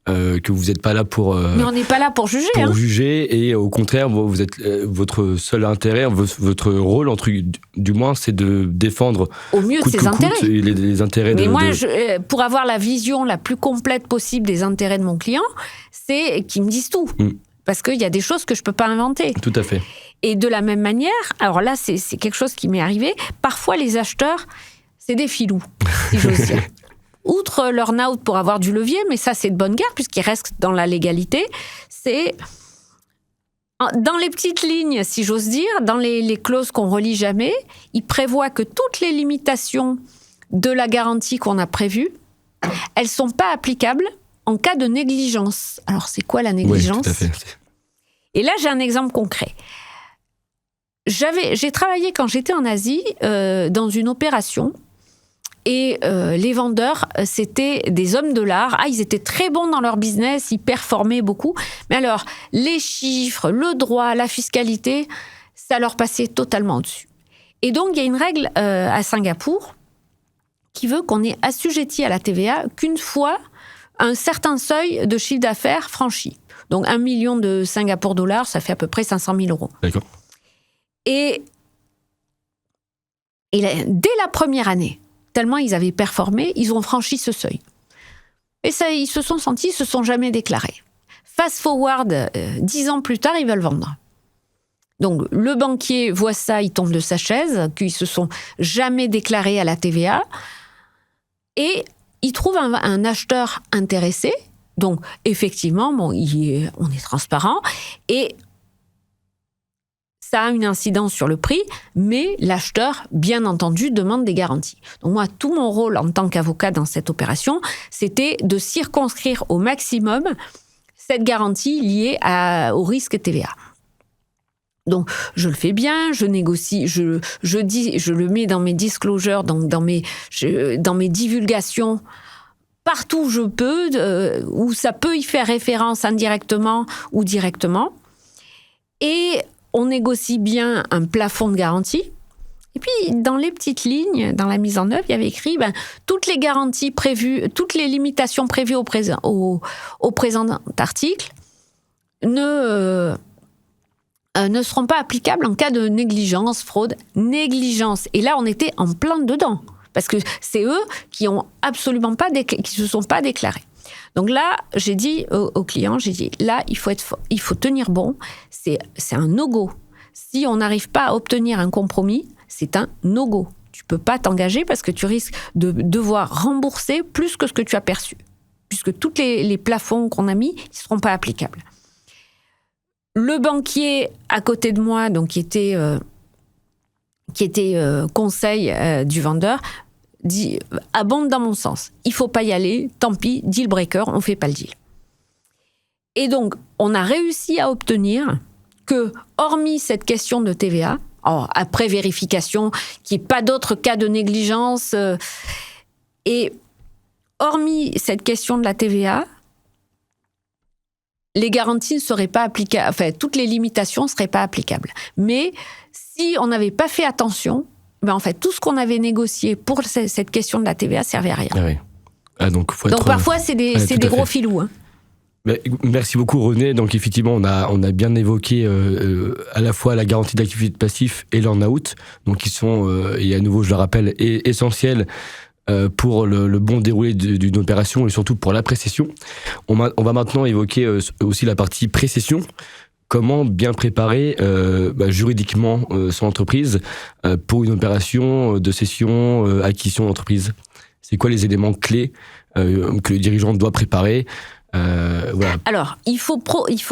Que vous n'êtes pas là pour... Mais on n'est pas là pour juger. Pour juger, et au contraire, vous êtes, votre seul intérêt, votre rôle, du moins, c'est de défendre... Au mieux de ses intérêts. Les intérêts Mais moi, pour avoir la vision la plus complète possible des intérêts de mon client, c'est qu'ils me disent tout. Parce qu'il y a des choses que je ne peux pas inventer. Tout à fait. Et de la même manière, alors là, c'est quelque chose qui m'est arrivé, parfois les acheteurs, c'est des filous, si j'ose dire. Outre l'earn-out pour avoir du levier, mais ça c'est de bonne guerre puisqu'ils restent dans la légalité, c'est dans les petites lignes, si j'ose dire, dans les clauses qu'on relit jamais, ils prévoient que toutes les limitations de la garantie qu'on a prévues, elles sont pas applicables en cas de négligence. Alors c'est quoi la négligence ? Oui, tout à fait. Et là j'ai un exemple concret. J'ai travaillé quand j'étais en Asie dans une opération. Et les vendeurs, c'était des hommes de l'art. Ils étaient très bons dans leur business, ils performaient beaucoup. Mais alors, les chiffres, le droit, la fiscalité, ça leur passait totalement au-dessus. Et donc, il y a une règle à Singapour qui veut qu'on est assujetti à la TVA qu'une fois un certain seuil de chiffre d'affaires franchi. Donc, 1 million de Singapour dollars, ça fait à peu près 500 000 euros. D'accord. Et dès la première année, tellement ils avaient performé, ils ont franchi ce seuil. Et ça, ils se sont sentis, ils se sont jamais déclarés. Fast forward, 10 ans plus tard, ils veulent vendre. Donc le banquier voit ça, il tombe de sa chaise, qu'ils se sont jamais déclarés à la TVA, et il trouve un acheteur intéressé. Donc effectivement, on est transparent, et ça a une incidence sur le prix, mais l'acheteur, bien entendu, demande des garanties. Donc moi, tout mon rôle en tant qu'avocat dans cette opération, c'était de circonscrire au maximum cette garantie liée au risque TVA. Donc je le fais bien, je négocie, je le mets dans mes disclosures, donc dans mes divulgations, partout où je peux, où ça peut y faire référence indirectement ou directement. Et on négocie bien un plafond de garantie. Et puis, dans les petites lignes, dans la mise en œuvre, il y avait écrit toutes les garanties prévues, toutes les limitations prévues au présent article ne seront pas applicables en cas de négligence, fraude, négligence. Et là, on était en plein dedans, parce que c'est eux qui ont absolument pas qui se sont pas déclarés. Donc là, j'ai dit au client, là, il faut tenir bon. C'est un no-go. Si on n'arrive pas à obtenir un compromis, c'est un no-go. Tu peux pas t'engager parce que tu risques de devoir rembourser plus que ce que tu as perçu, puisque tous les plafonds qu'on a mis, ils seront pas applicables. Le banquier à côté de moi, donc qui était conseil du vendeur, abonde dans mon sens. Il faut pas y aller, tant pis, deal breaker, on fait pas le deal. Et donc, on a réussi à obtenir que, hormis cette question de TVA, après vérification, qu'il n'y ait pas d'autres cas de négligence, et hormis cette question de la TVA, les garanties ne seraient pas applicables, enfin, toutes les limitations ne seraient pas applicables. Mais si on n'avait pas fait attention, en fait, tout ce qu'on avait négocié pour cette question de la TVA servait à rien. Ah oui. Donc parfois, c'est des gros filous. Hein. Merci beaucoup René. Donc effectivement, on a bien évoqué à la fois la garantie d'activité passive et l'earn-out, donc qui sont, et à nouveau je le rappelle, essentiels pour le bon déroulé d'une opération et surtout pour la précession. On va maintenant évoquer aussi la partie précession. Comment bien préparer juridiquement son entreprise pour une opération de cession, acquisition d'entreprise. C'est quoi les éléments clés que le dirigeant doit préparer? Voilà. Alors, il faut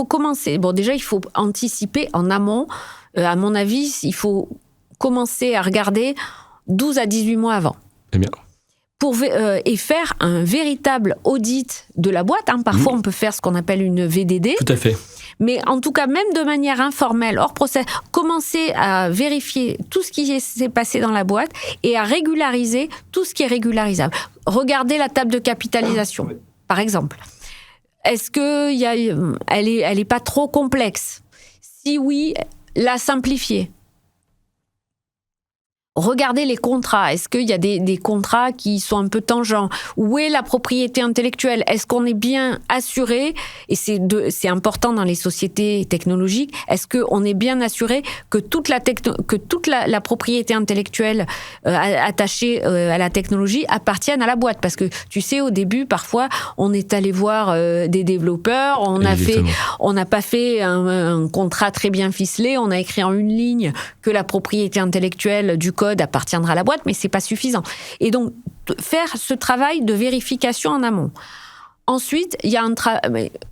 commencer. Bon, déjà, il faut anticiper en amont. À mon avis, il faut commencer à regarder 12 à 18 mois avant. Eh bien. Et faire un véritable audit de la boîte. Hein. Parfois, on peut faire ce qu'on appelle une VDD. Tout à fait. Mais en tout cas, même de manière informelle, hors procès, commencer à vérifier tout ce qui s'est passé dans la boîte et à régulariser tout ce qui est régularisable. Regardez la table de capitalisation, par exemple. Est-ce qu'elle est pas trop complexe? Si oui, la simplifier. Regardez les contrats. Est-ce qu'il y a des contrats qui sont un peu tangents? Où est la propriété intellectuelle? Est-ce qu'on est bien assuré? Et c'est important dans les sociétés technologiques. Est-ce qu'on est bien assuré que toute la propriété intellectuelle attachée à la technologie appartienne à la boîte? Parce que tu sais, au début, parfois, on est allé voir des développeurs, on n'a pas fait un contrat très bien ficelé, on a écrit en une ligne que la propriété intellectuelle du code appartiendra à la boîte, mais c'est pas suffisant. Et donc, faire ce travail de vérification en amont. Ensuite, il y a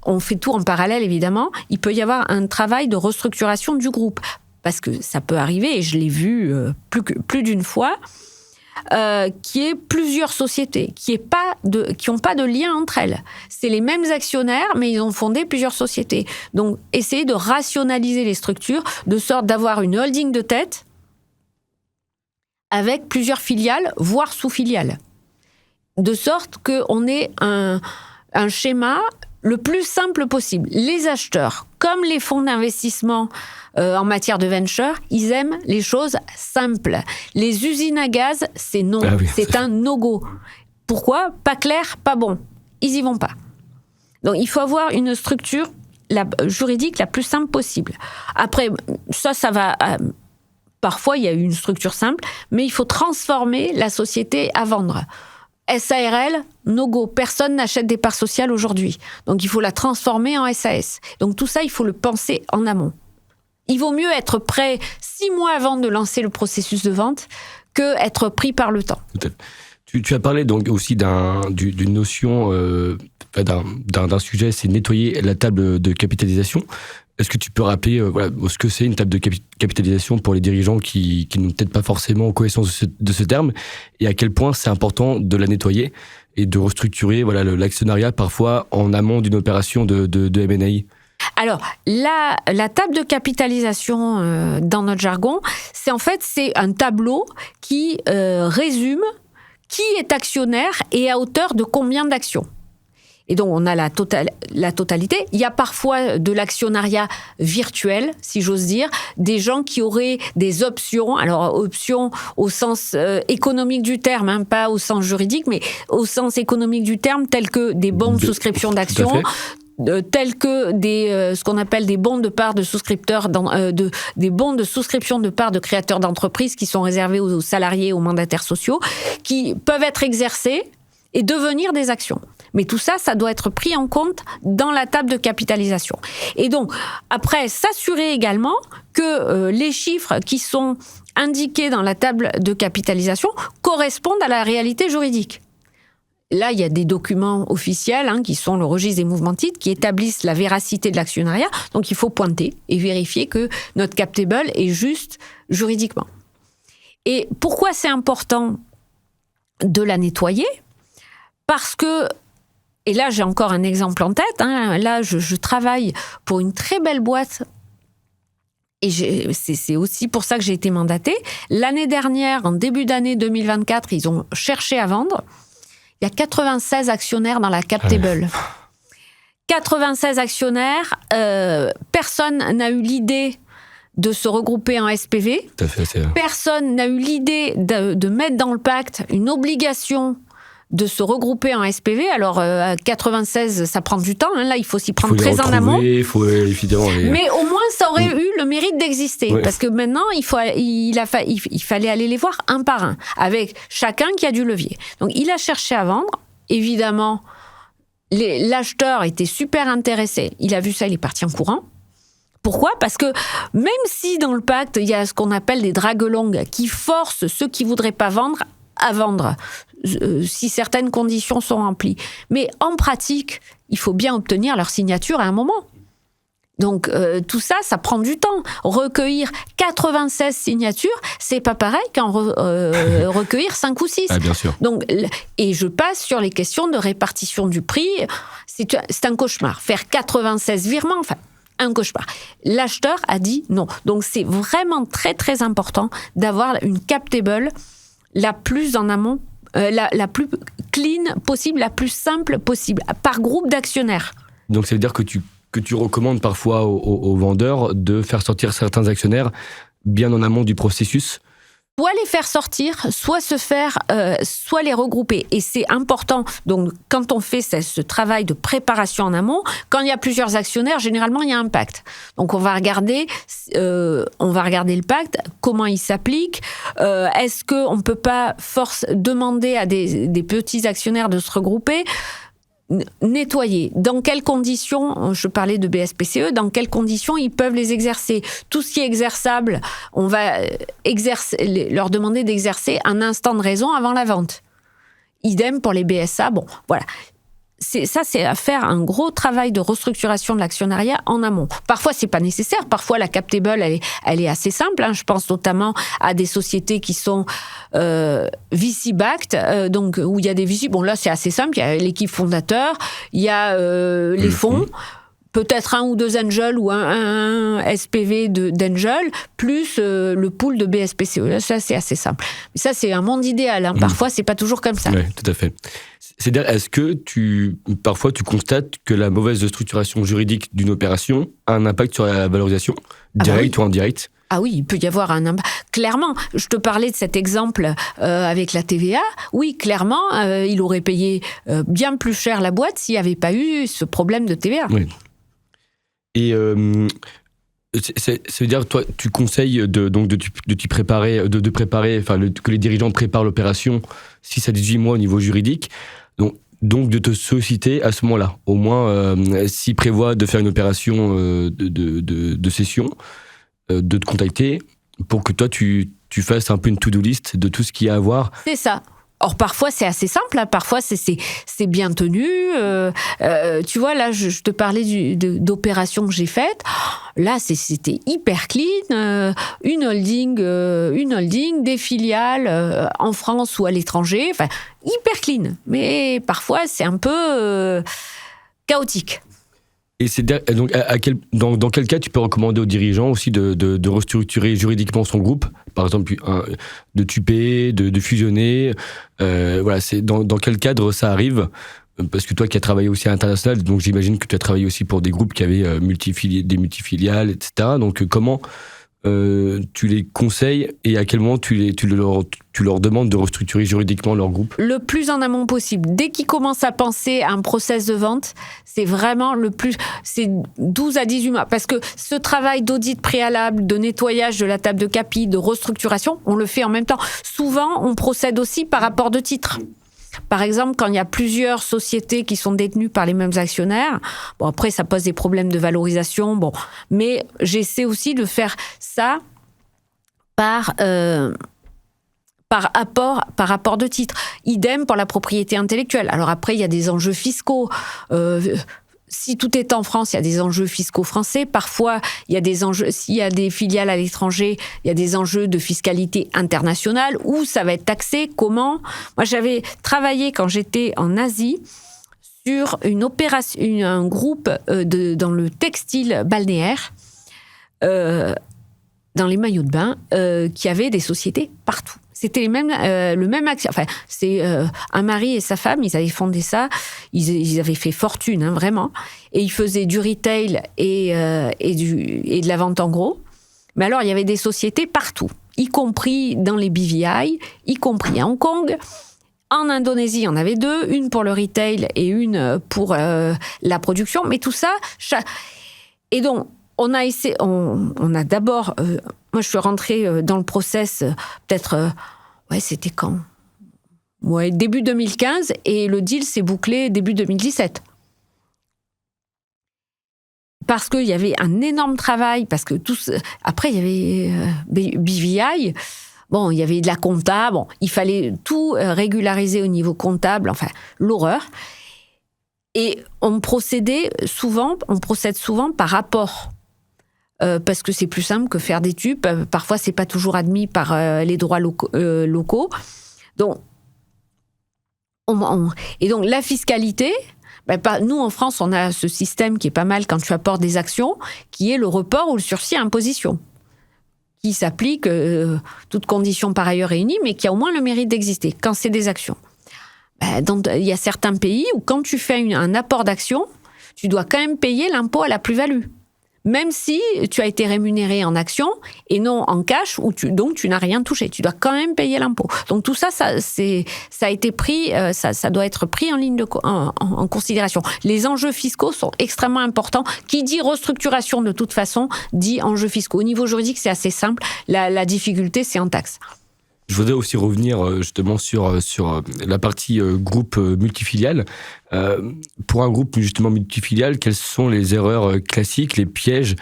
on fait tout en parallèle, évidemment. Il peut y avoir un travail de restructuration du groupe. Parce que ça peut arriver, et je l'ai vu plus d'une fois, qu'il y ait plusieurs sociétés qui n'ont pas de lien entre elles. C'est les mêmes actionnaires, mais ils ont fondé plusieurs sociétés. Donc, essayer de rationaliser les structures, de sorte d'avoir une holding de tête avec plusieurs filiales, voire sous-filiales. De sorte qu'on ait un schéma le plus simple possible. Les acheteurs, comme les fonds d'investissement en matière de venture, ils aiment les choses simples. Les usines à gaz, c'est non. Ah oui, c'est un no-go. Pourquoi? Pas clair, pas bon. Ils y vont pas. Donc, il faut avoir une structure juridique la plus simple possible. Après, ça va... Parfois, il y a une structure simple, mais il faut transformer la société à vendre. SARL, no go. Personne n'achète des parts sociales aujourd'hui. Donc, il faut la transformer en SAS. Donc, tout ça, il faut le penser en amont. Il vaut mieux être prêt 6 mois avant de lancer le processus de vente que être pris par le temps. Tu as parlé donc aussi d'une notion, d'un sujet, c'est nettoyer la table de capitalisation. Est-ce que tu peux rappeler ce que c'est une table de capitalisation pour les dirigeants qui n'ont peut-être pas forcément connaissance de ce terme, et à quel point c'est important de la nettoyer et de restructurer l'actionnariat parfois en amont d'une opération de M&A? Alors, la table de capitalisation dans notre jargon, c'est un tableau qui résume qui est actionnaire et à hauteur de combien d'actions. Et donc, on a la totalité. Il y a parfois de l'actionnariat virtuel, si j'ose dire, des gens qui auraient des options, alors options au sens économique du terme, hein, pas au sens juridique, mais au sens économique du terme, tels que des bons de souscription d'actions, tels que ce qu'on appelle des bons de part de souscripteurs, des bons de souscription de part de créateurs d'entreprises qui sont réservés aux salariés, aux mandataires sociaux, qui peuvent être exercés et devenir des actions. Mais tout ça, ça doit être pris en compte dans la table de capitalisation. Et donc, après, s'assurer également que les chiffres qui sont indiqués dans la table de capitalisation correspondent à la réalité juridique. Là, il y a des documents officiels qui sont le registre des mouvements de titres qui établissent la véracité de l'actionnariat. Donc, il faut pointer et vérifier que notre cap table est juste juridiquement. Et pourquoi c'est important de la nettoyer ? Parce que, et là j'ai encore un exemple en tête, là je travaille pour une très belle boîte et c'est aussi pour ça que j'ai été mandatée. L'année dernière, en début d'année 2024, ils ont cherché à vendre. Il y a 96 actionnaires dans la cap table. 96 actionnaires, personne n'a eu l'idée de se regrouper en SPV. Tout à fait, personne n'a eu l'idée de mettre dans le pacte une obligation de se regrouper en SPV. Alors, à 96, ça prend du temps. Là, il faut s'y prendre très en amont. Il faut évidemment Mais au moins, ça aurait eu le mérite d'exister. Oui. Parce que maintenant, il fallait aller les voir un par un, avec chacun qui a du levier. Donc, il a cherché à vendre. Évidemment, l'acheteur était super intéressé. Il a vu ça, il est parti en courant. Pourquoi ? Parce que même si dans le pacte, il y a ce qu'on appelle des dragues longues qui forcent ceux qui ne voudraient pas vendre à vendre, si certaines conditions sont remplies. Mais en pratique, il faut bien obtenir leur signature à un moment. Donc tout ça, ça prend du temps. Recueillir 96 signatures, c'est pas pareil qu'en recueillir 5 ou 6. Ah, bien sûr. Donc, et je passe sur les questions de répartition du prix. C'est un cauchemar. Faire 96 virements, enfin, un cauchemar. L'acheteur a dit non. Donc c'est vraiment très très important d'avoir une cap table la plus en amont, la plus clean possible, la plus simple possible, par groupe d'actionnaires. Donc ça veut dire que tu recommandes parfois aux vendeurs de faire sortir certains actionnaires bien en amont du processus ? Soit les faire sortir, soit soit les regrouper. Et c'est important. Donc, quand on fait ce travail de préparation en amont, quand il y a plusieurs actionnaires, généralement, il y a un pacte. Donc, on va regarder le pacte, comment il s'applique. Est-ce qu'on ne peut pas demander à des petits actionnaires de se regrouper ? Nettoyer. Dans quelles conditions, je parlais de BSPCE, dans quelles conditions ils peuvent les exercer. Tout ce qui est exerçable, on va leur demander d'exercer un instant de raison avant la vente. Idem pour les BSA. Bon, voilà. C'est à faire un gros travail de restructuration de l'actionnariat en amont. Parfois, c'est pas nécessaire. Parfois, la cap table, elle est assez simple. Je pense notamment à des sociétés qui sont VC-backed, donc où il y a des VC. Bon, là, c'est assez simple. Il y a l'équipe fondateur, il y a les fonds, peut-être un ou deux angels ou un SPV d'angel, plus le pool de BSPCE. Là, ça, c'est assez simple. Mais ça, c'est un monde idéal. Parfois, c'est pas toujours comme ça. Oui, tout à fait. C'est-à-dire, est-ce que parfois tu constates que la mauvaise structuration juridique d'une opération a un impact sur la valorisation, direct ou indirect ? Ah oui, il peut y avoir un impact. Clairement, je te parlais de cet exemple avec la TVA. Oui, clairement, il aurait payé bien plus cher la boîte s'il n'y avait pas eu ce problème de TVA. Oui. Et ça veut dire, toi, tu conseilles de préparer, que les dirigeants préparent l'opération 6 à 18 mois au niveau juridique. Donc de te solliciter à ce moment-là. Au moins, s'ils prévoient de faire une opération de cession, de te contacter pour que toi, tu fasses un peu une to-do list de tout ce qu'il y a à voir. C'est ça. Or, parfois, c'est assez simple. Parfois, c'est bien tenu. Tu vois, là, je te parlais d'opérations que j'ai faites. Là, c'était hyper clean. Une holding, des filiales en France ou à l'étranger. Enfin, hyper clean. Mais parfois, c'est un peu chaotique. Et donc, dans quel cas tu peux recommander aux dirigeants aussi de restructurer juridiquement son groupe, par exemple de tuper, de fusionner, voilà, c'est dans quel cadre ça arrive parce que toi qui as travaillé aussi à l'international, donc j'imagine que tu as travaillé aussi pour des groupes qui avaient des multifiliales, etc. Donc comment tu les conseilles et à quel moment tu leur demandes de restructurer juridiquement leur groupe? Le plus en amont possible. Dès qu'ils commencent à penser à un process de vente, c'est vraiment c'est 12 à 18 mois. Parce que ce travail d'audit préalable, de nettoyage de la table de capi, de restructuration, on le fait en même temps. Souvent, on procède aussi par rapport de titre. Par exemple, quand il y a plusieurs sociétés qui sont détenues par les mêmes actionnaires, bon, après, ça pose des problèmes de valorisation, bon, mais j'essaie aussi de faire ça par rapport de titre. Idem pour la propriété intellectuelle. Alors après, il y a des enjeux fiscaux. Si tout est en France, il y a des enjeux fiscaux français. Parfois, il y a des enjeux, s'il y a des filiales à l'étranger, il y a des enjeux de fiscalité internationale où ça va être taxé. Comment ? Moi, j'avais travaillé quand j'étais en Asie sur une opération, un groupe dans le textile balnéaire, dans les maillots de bain, qui avait des sociétés partout. C'était le même action. Enfin, c'est un mari et sa femme, ils avaient fondé ça. Ils avaient fait fortune, hein, vraiment. Et ils faisaient du retail et de la vente en gros. Mais alors, il y avait des sociétés partout, y compris dans les BVI, y compris à Hong Kong. En Indonésie, il y en avait 2, une pour le retail et une pour la production. Mais tout ça... Et donc, on a d'abord... moi, je suis rentrée dans le process, peut-être... c'était quand ? Début 2015, et le deal s'est bouclé début 2017. Parce qu'il y avait un énorme travail, parce que après, il y avait BVI, bon, il y avait de la compta, bon, il fallait tout régulariser au niveau comptable, enfin, l'horreur. Et on procède souvent par rapport. Parce que c'est plus simple que faire des tubes. Parfois, c'est pas toujours admis par les droits locaux. Donc, et donc la fiscalité, nous en France, on a ce système qui est pas mal quand tu apportes des actions, qui est le report ou le sursis à imposition, qui s'applique toutes conditions par ailleurs réunies, mais qui a au moins le mérite d'exister quand c'est des actions. Il y a certains pays où quand tu fais un apport d'action, tu dois quand même payer l'impôt à la plus-value. Même si tu as été rémunéré en action et non en cash, donc tu n'as rien touché. Tu dois quand même payer l'impôt. Donc tout ça, ça a été pris, ça doit être pris en considération. Les enjeux fiscaux sont extrêmement importants. Qui dit restructuration, de toute façon, dit enjeux fiscaux. Au niveau juridique, c'est assez simple. La difficulté, c'est en taxe. Je voudrais aussi revenir justement sur la partie groupe multifilial. Pour un groupe justement multifilial, quelles sont les erreurs classiques, les pièges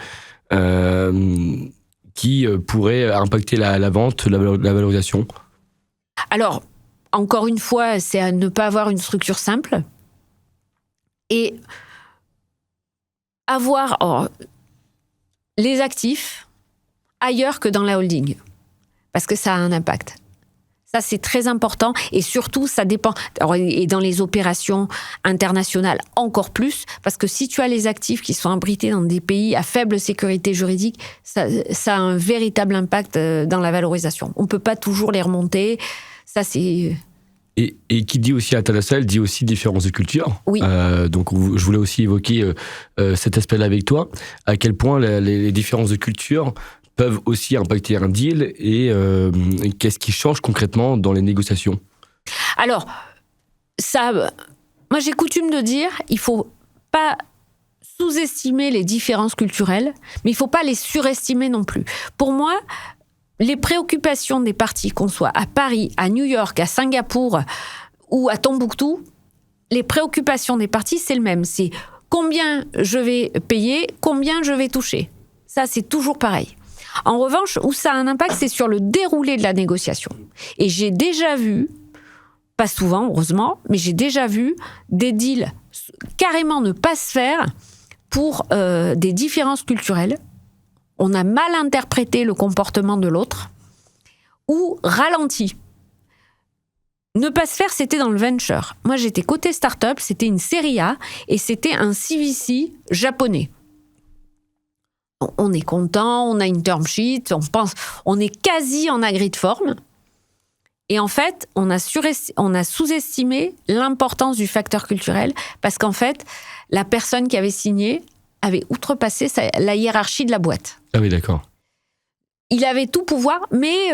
qui pourraient impacter la vente, la valorisation ? Alors, encore une fois, c'est à ne pas avoir une structure simple et avoir les actifs ailleurs que dans la holding. Parce que ça a un impact. Ça, c'est très important. Et surtout, ça dépend. Et dans les opérations internationales, encore plus. Parce que si tu as les actifs qui sont abrités dans des pays à faible sécurité juridique, ça a un véritable impact dans la valorisation. On ne peut pas toujours les remonter. Ça, c'est... Et qui dit aussi international, dit aussi différence de culture. Oui. Donc, je voulais aussi évoquer cet aspect-là avec toi. À quel point les différences de culture peuvent aussi impacter un deal et qu'est-ce qui change concrètement dans les négociations ? Alors, moi j'ai coutume de dire, il ne faut pas sous-estimer les différences culturelles, mais il ne faut pas les surestimer non plus. Pour moi, les préoccupations des parties, qu'on soit à Paris, à New York, à Singapour ou à Tombouctou, les préoccupations des parties, c'est le même. C'est combien je vais payer, combien je vais toucher. Ça, c'est toujours pareil. En revanche, où ça a un impact, c'est sur le déroulé de la négociation. Et j'ai déjà vu, pas souvent, heureusement, mais j'ai déjà vu des deals carrément ne pas se faire pour des différences culturelles. On a mal interprété le comportement de l'autre ou ralenti. Ne pas se faire, c'était dans le venture. Moi, j'étais côté start-up, c'était une série A et c'était un CVC japonais. On est content, on a une term sheet, on est quasi en agree de forme. Et en fait, on a sous-estimé l'importance du facteur culturel parce qu'en fait, la personne qui avait signé avait outrepassé la hiérarchie de la boîte. Ah oui, d'accord. Il avait tout pouvoir, mais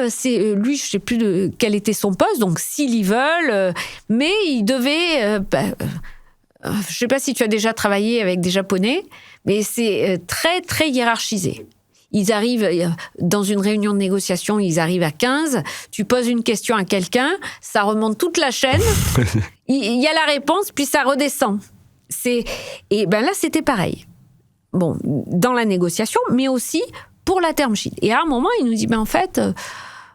lui, je ne sais plus quel était son poste, donc s'ils y veulent, mais il devait... je ne sais pas si tu as déjà travaillé avec des Japonais, mais c'est très, très hiérarchisé. Ils arrivent dans une réunion de négociation, ils arrivent à 15, tu poses une question à quelqu'un, ça remonte toute la chaîne, il y a la réponse, puis ça redescend. Et ben là, c'était pareil. Bon, dans la négociation, mais aussi pour la term sheet. Et à un moment, il nous dit, ben en fait,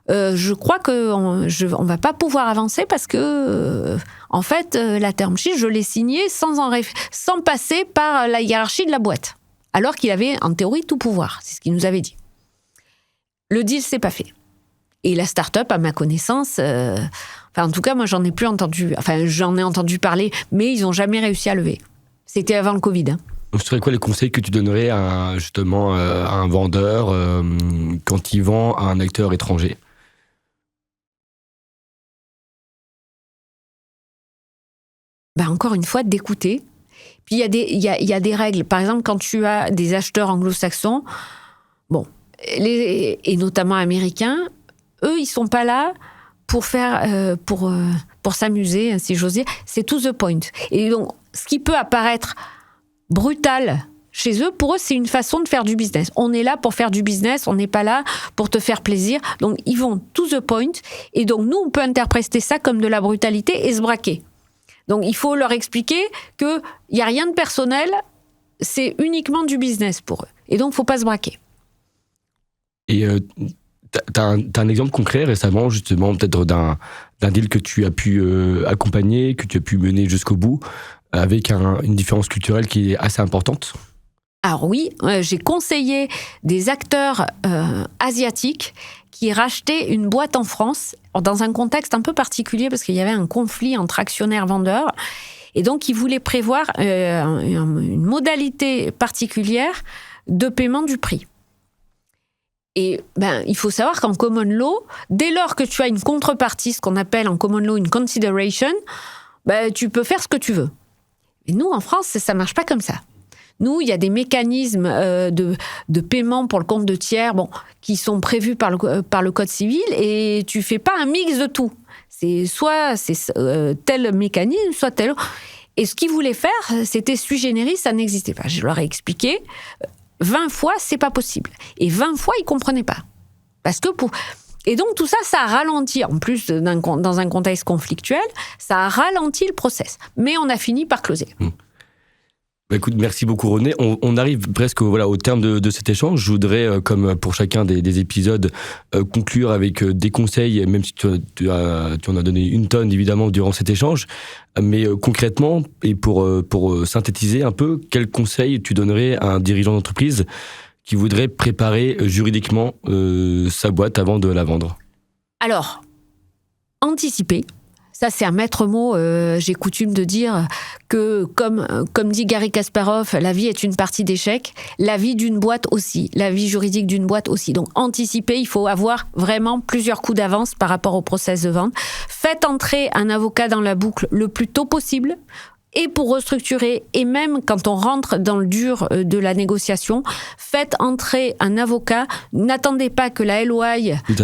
je crois qu'on ne va pas pouvoir avancer parce que, en fait, la term sheet, je l'ai signée sans passer par la hiérarchie de la boîte. Alors qu'il avait, en théorie, tout pouvoir. C'est ce qu'il nous avait dit. Le deal, c'est pas fait. Et la start-up, à ma connaissance, en tout cas, moi, j'en ai entendu parler, mais ils n'ont jamais réussi à lever. C'était avant le Covid. Ce serait quoi les conseils que tu donnerais à un vendeur quand il vend à un acteur étranger ? Encore une fois, d'écouter. Puis il y a des règles. Par exemple, quand tu as des acheteurs anglo-saxons, et notamment américains, eux, ils sont pas là pour faire pour s'amuser, si j'ose dire. C'est to the point. Et donc, ce qui peut apparaître brutal chez eux, pour eux, c'est une façon de faire du business. On est là pour faire du business, on n'est pas là pour te faire plaisir. Donc, ils vont to the point. Et donc, nous, on peut interpréter ça comme de la brutalité et se braquer. Donc, il faut leur expliquer qu'il n'y a rien de personnel, c'est uniquement du business pour eux. Et donc, il ne faut pas se braquer. Et tu as un exemple concret récemment, justement, peut-être d'un deal que tu as pu accompagner, que tu as pu mener jusqu'au bout, avec une différence culturelle qui est assez importante ? Alors oui, j'ai conseillé des acteurs asiatiques qui rachetaient une boîte en France, dans un contexte un peu particulier, parce qu'il y avait un conflit entre actionnaires-vendeurs, et donc ils voulaient prévoir une modalité particulière de paiement du prix. Et il faut savoir qu'en common law, dès lors que tu as une contrepartie, ce qu'on appelle en common law une consideration, tu peux faire ce que tu veux. Et nous, en France, ça ne marche pas comme ça. Nous, il y a des mécanismes de paiement pour le compte de tiers qui sont prévus par le Code civil et tu ne fais pas un mix de tout. C'est soit tel mécanisme, soit tel autre. Et ce qu'ils voulaient faire, c'était sui generis, ça n'existait pas. Je leur ai expliqué, 20 fois, c'est pas possible. Et 20 fois, ils ne comprenaient pas. Et donc, tout ça, ça a ralenti, en plus dans un contexte conflictuel, ça a ralenti le process. Mais on a fini par closer. Écoute, merci beaucoup René. On arrive presque au terme de cet échange. Je voudrais, comme pour chacun des épisodes, conclure avec des conseils, même si tu en as donné une tonne évidemment durant cet échange. Mais concrètement, et pour synthétiser un peu, quels conseils tu donnerais à un dirigeant d'entreprise qui voudrait préparer juridiquement sa boîte avant de la vendre ? Alors, anticiper. Ça, c'est un maître mot. J'ai coutume de dire que, comme dit Garry Kasparov, la vie est une partie d'échecs. La vie d'une boîte aussi. La vie juridique d'une boîte aussi. Donc, anticiper, il faut avoir vraiment plusieurs coups d'avance par rapport au process de vente. Faites entrer un avocat dans la boucle le plus tôt possible. Et pour restructurer, et même quand on rentre dans le dur de la négociation, faites entrer un avocat. N'attendez pas que la LOI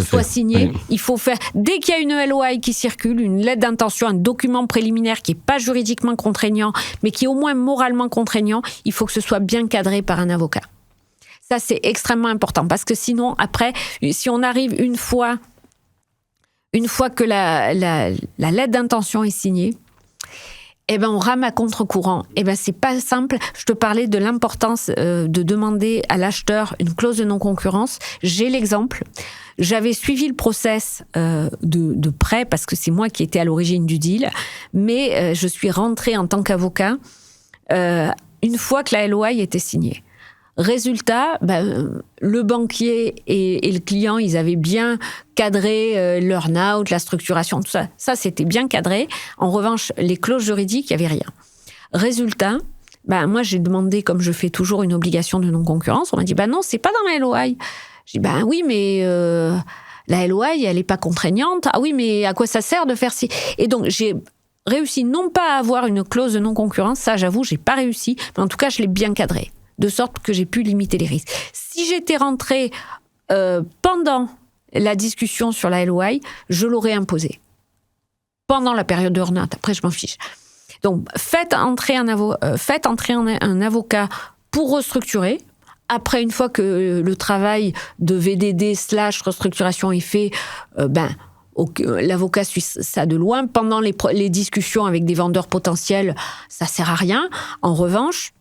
soit signée. Oui. Il faut faire, dès qu'il y a une LOI qui circule, une lettre d'intention, un document préliminaire qui n'est pas juridiquement contraignant, mais qui est au moins moralement contraignant, il faut que ce soit bien cadré par un avocat. Ça, c'est extrêmement important, parce que sinon, après, si on arrive une fois que la lettre d'intention est signée, on rame à contre-courant. C'est pas simple. Je te parlais de l'importance de demander à l'acheteur une clause de non-concurrence. J'ai l'exemple. J'avais suivi le process de près parce que c'est moi qui étais à l'origine du deal, mais je suis rentrée en tant qu'avocat une fois que la LOI était signée. Résultat, le banquier et le client, ils avaient bien cadré l'earn-out, la structuration, tout ça. Ça, c'était bien cadré. En revanche, les clauses juridiques, il n'y avait rien. Résultat, moi, j'ai demandé, comme je fais toujours, une obligation de non-concurrence. On m'a dit, non, c'est pas dans la LOI. J'ai dit, oui, mais La LOI, elle n'est pas contraignante. Ah oui, mais à quoi ça sert de faire ci? Et donc, j'ai réussi non pas à avoir une clause de non-concurrence, ça j'avoue, j'ai pas réussi, mais en tout cas, je l'ai bien cadré, de sorte que j'ai pu limiter les risques. Si j'étais rentrée pendant la discussion sur la LOI, je l'aurais imposée. Pendant la période de earn-out, après je m'en fiche. Donc, faites entrer un avocat pour restructurer. Après, une fois que le travail de VDD/restructuration est fait, l'avocat suit ça de loin. Pendant les discussions avec des vendeurs potentiels, ça sert à rien. En revanche,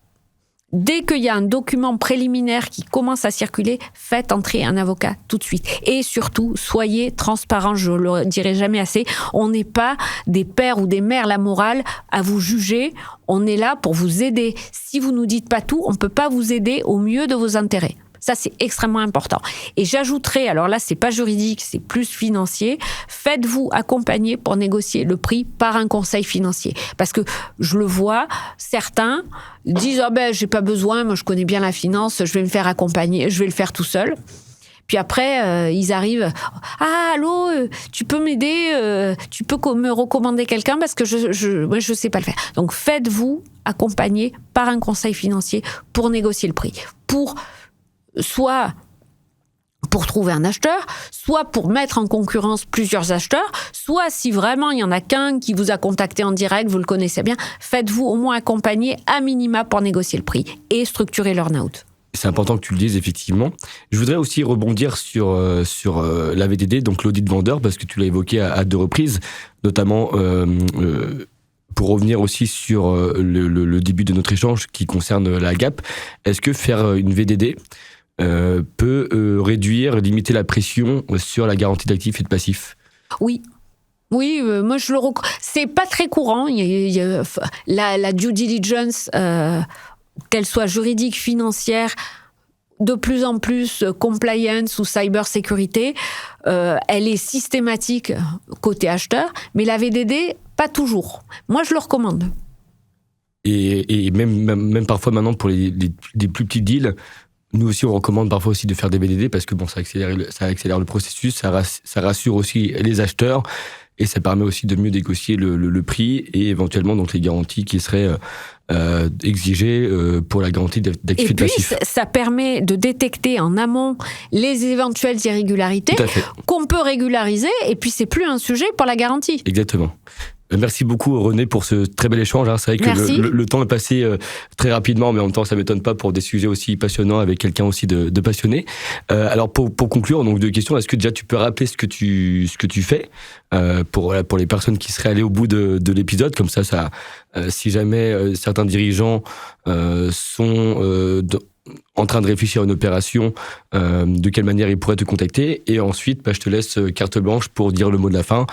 dès qu'il y a un document préliminaire qui commence à circuler, faites entrer un avocat tout de suite. Et surtout, soyez transparents, je ne le dirai jamais assez. On n'est pas des pères ou des mères la morale à vous juger. On est là pour vous aider. Si vous ne nous dites pas tout, on ne peut pas vous aider au mieux de vos intérêts. Ça, c'est extrêmement important. Et j'ajouterai, alors là, c'est pas juridique, c'est plus financier, faites-vous accompagner pour négocier le prix par un conseil financier. Parce que je le vois, certains disent « Ah ben, j'ai pas besoin, moi je connais bien la finance, je vais me faire accompagner, je vais le faire tout seul ». Puis après, ils arrivent « Ah, allô, tu peux m'aider, tu peux me recommander quelqu'un parce que je sais pas le faire ». Donc, faites-vous accompagner par un conseil financier pour négocier le prix. Soit pour trouver un acheteur, soit pour mettre en concurrence plusieurs acheteurs, soit si vraiment il n'y en a qu'un qui vous a contacté en direct, vous le connaissez bien, faites-vous au moins accompagner à minima pour négocier le prix et structurer l'earn-out. C'est important que tu le dises, effectivement. Je voudrais aussi rebondir sur la VDD, donc l'audit vendeur, parce que tu l'as évoqué à 2 reprises, notamment pour revenir aussi sur le début de notre échange qui concerne la GAP. Est-ce que faire une VDD peut limiter la pression sur la garantie d'actifs et de passifs? Oui. Oui, moi je le c'est pas très courant. La due diligence, qu'elle soit juridique, financière, de plus en plus compliance ou cybersécurité, elle est systématique côté acheteur, mais la VDD, pas toujours. Moi, je le recommande. Et même parfois maintenant, pour les plus petits deals, nous aussi, on recommande parfois aussi de faire des VDD parce que bon, ça accélère le processus, ça rassure aussi les acheteurs et ça permet aussi de mieux négocier le prix et éventuellement donc les garanties qui seraient exigées pour la garantie d'actifs et de passifs. Et puis, ça permet de détecter en amont les éventuelles irrégularités qu'on peut régulariser et puis c'est plus un sujet pour la garantie. Exactement. Merci beaucoup René pour ce très bel échange. C'est vrai que le temps est passé très rapidement, mais en même temps ça m'étonne pas pour des sujets aussi passionnants avec quelqu'un aussi de passionné. Alors pour conclure, donc 2 questions. Est-ce que déjà tu peux rappeler ce que tu fais pour les personnes qui seraient allées au bout de l'épisode, comme ça si jamais certains dirigeants sont en train de réfléchir à une opération, de quelle manière ils pourraient te contacter, et ensuite je te laisse carte blanche pour dire le mot de la fin,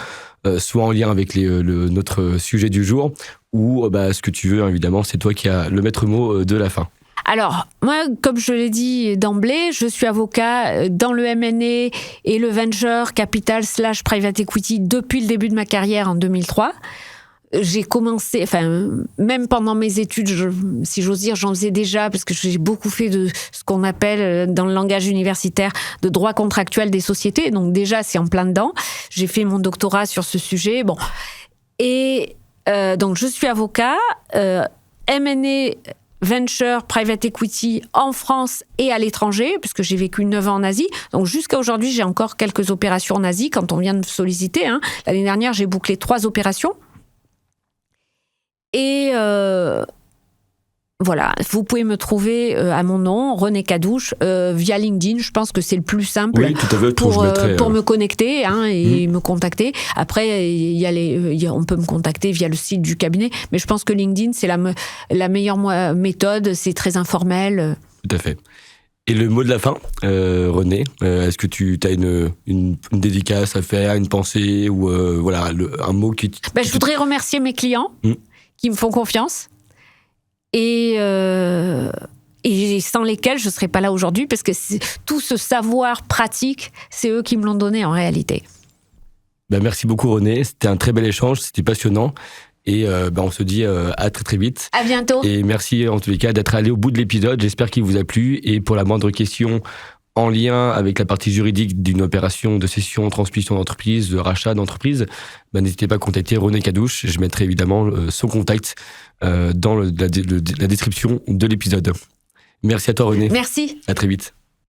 soit en lien avec notre sujet du jour, ou ce que tu veux, évidemment, c'est toi qui as le maître mot de la fin. Alors, moi, comme je l'ai dit d'emblée, je suis avocat dans le M&A et le venture capital / private equity depuis le début de ma carrière en 2003. J'ai commencé, même pendant mes études, si j'ose dire, j'en faisais déjà, parce que j'ai beaucoup fait de ce qu'on appelle, dans le langage universitaire, de droit contractuel des sociétés. Donc déjà, c'est en plein dedans. J'ai fait mon doctorat sur ce sujet. Bon. Et donc, je suis avocat, M&A, venture, private equity en France et à l'étranger, puisque j'ai vécu 9 ans en Asie. Donc jusqu'à aujourd'hui, j'ai encore quelques opérations en Asie quand on vient de me solliciter. L'année dernière, j'ai bouclé 3 opérations. Et voilà, vous pouvez me trouver à mon nom, René Cadouche, via LinkedIn. Je pense que c'est le plus simple pour me connecter et me contacter. Après, on peut me contacter via le site du cabinet, mais je pense que LinkedIn, c'est la meilleure méthode, c'est très informel. Tout à fait. Et le mot de la fin, René, est-ce que tu as une dédicace à faire, une pensée ou un mot qui... Je voudrais remercier mes clients qui me font confiance et sans lesquels je ne serais pas là aujourd'hui, parce que tout ce savoir pratique, c'est eux qui me l'ont donné en réalité. Merci beaucoup René, c'était un très bel échange, c'était passionnant. Et on se dit à très très vite. À bientôt. Et merci en tous les cas d'être allé au bout de l'épisode. J'espère qu'il vous a plu. Et pour la moindre question en lien avec la partie juridique d'une opération de cession, transmission d'entreprise, de rachat d'entreprise, n'hésitez pas à contacter René Cadouche. Je mettrai évidemment son contact dans la description de l'épisode. Merci à toi René. Merci. À très vite.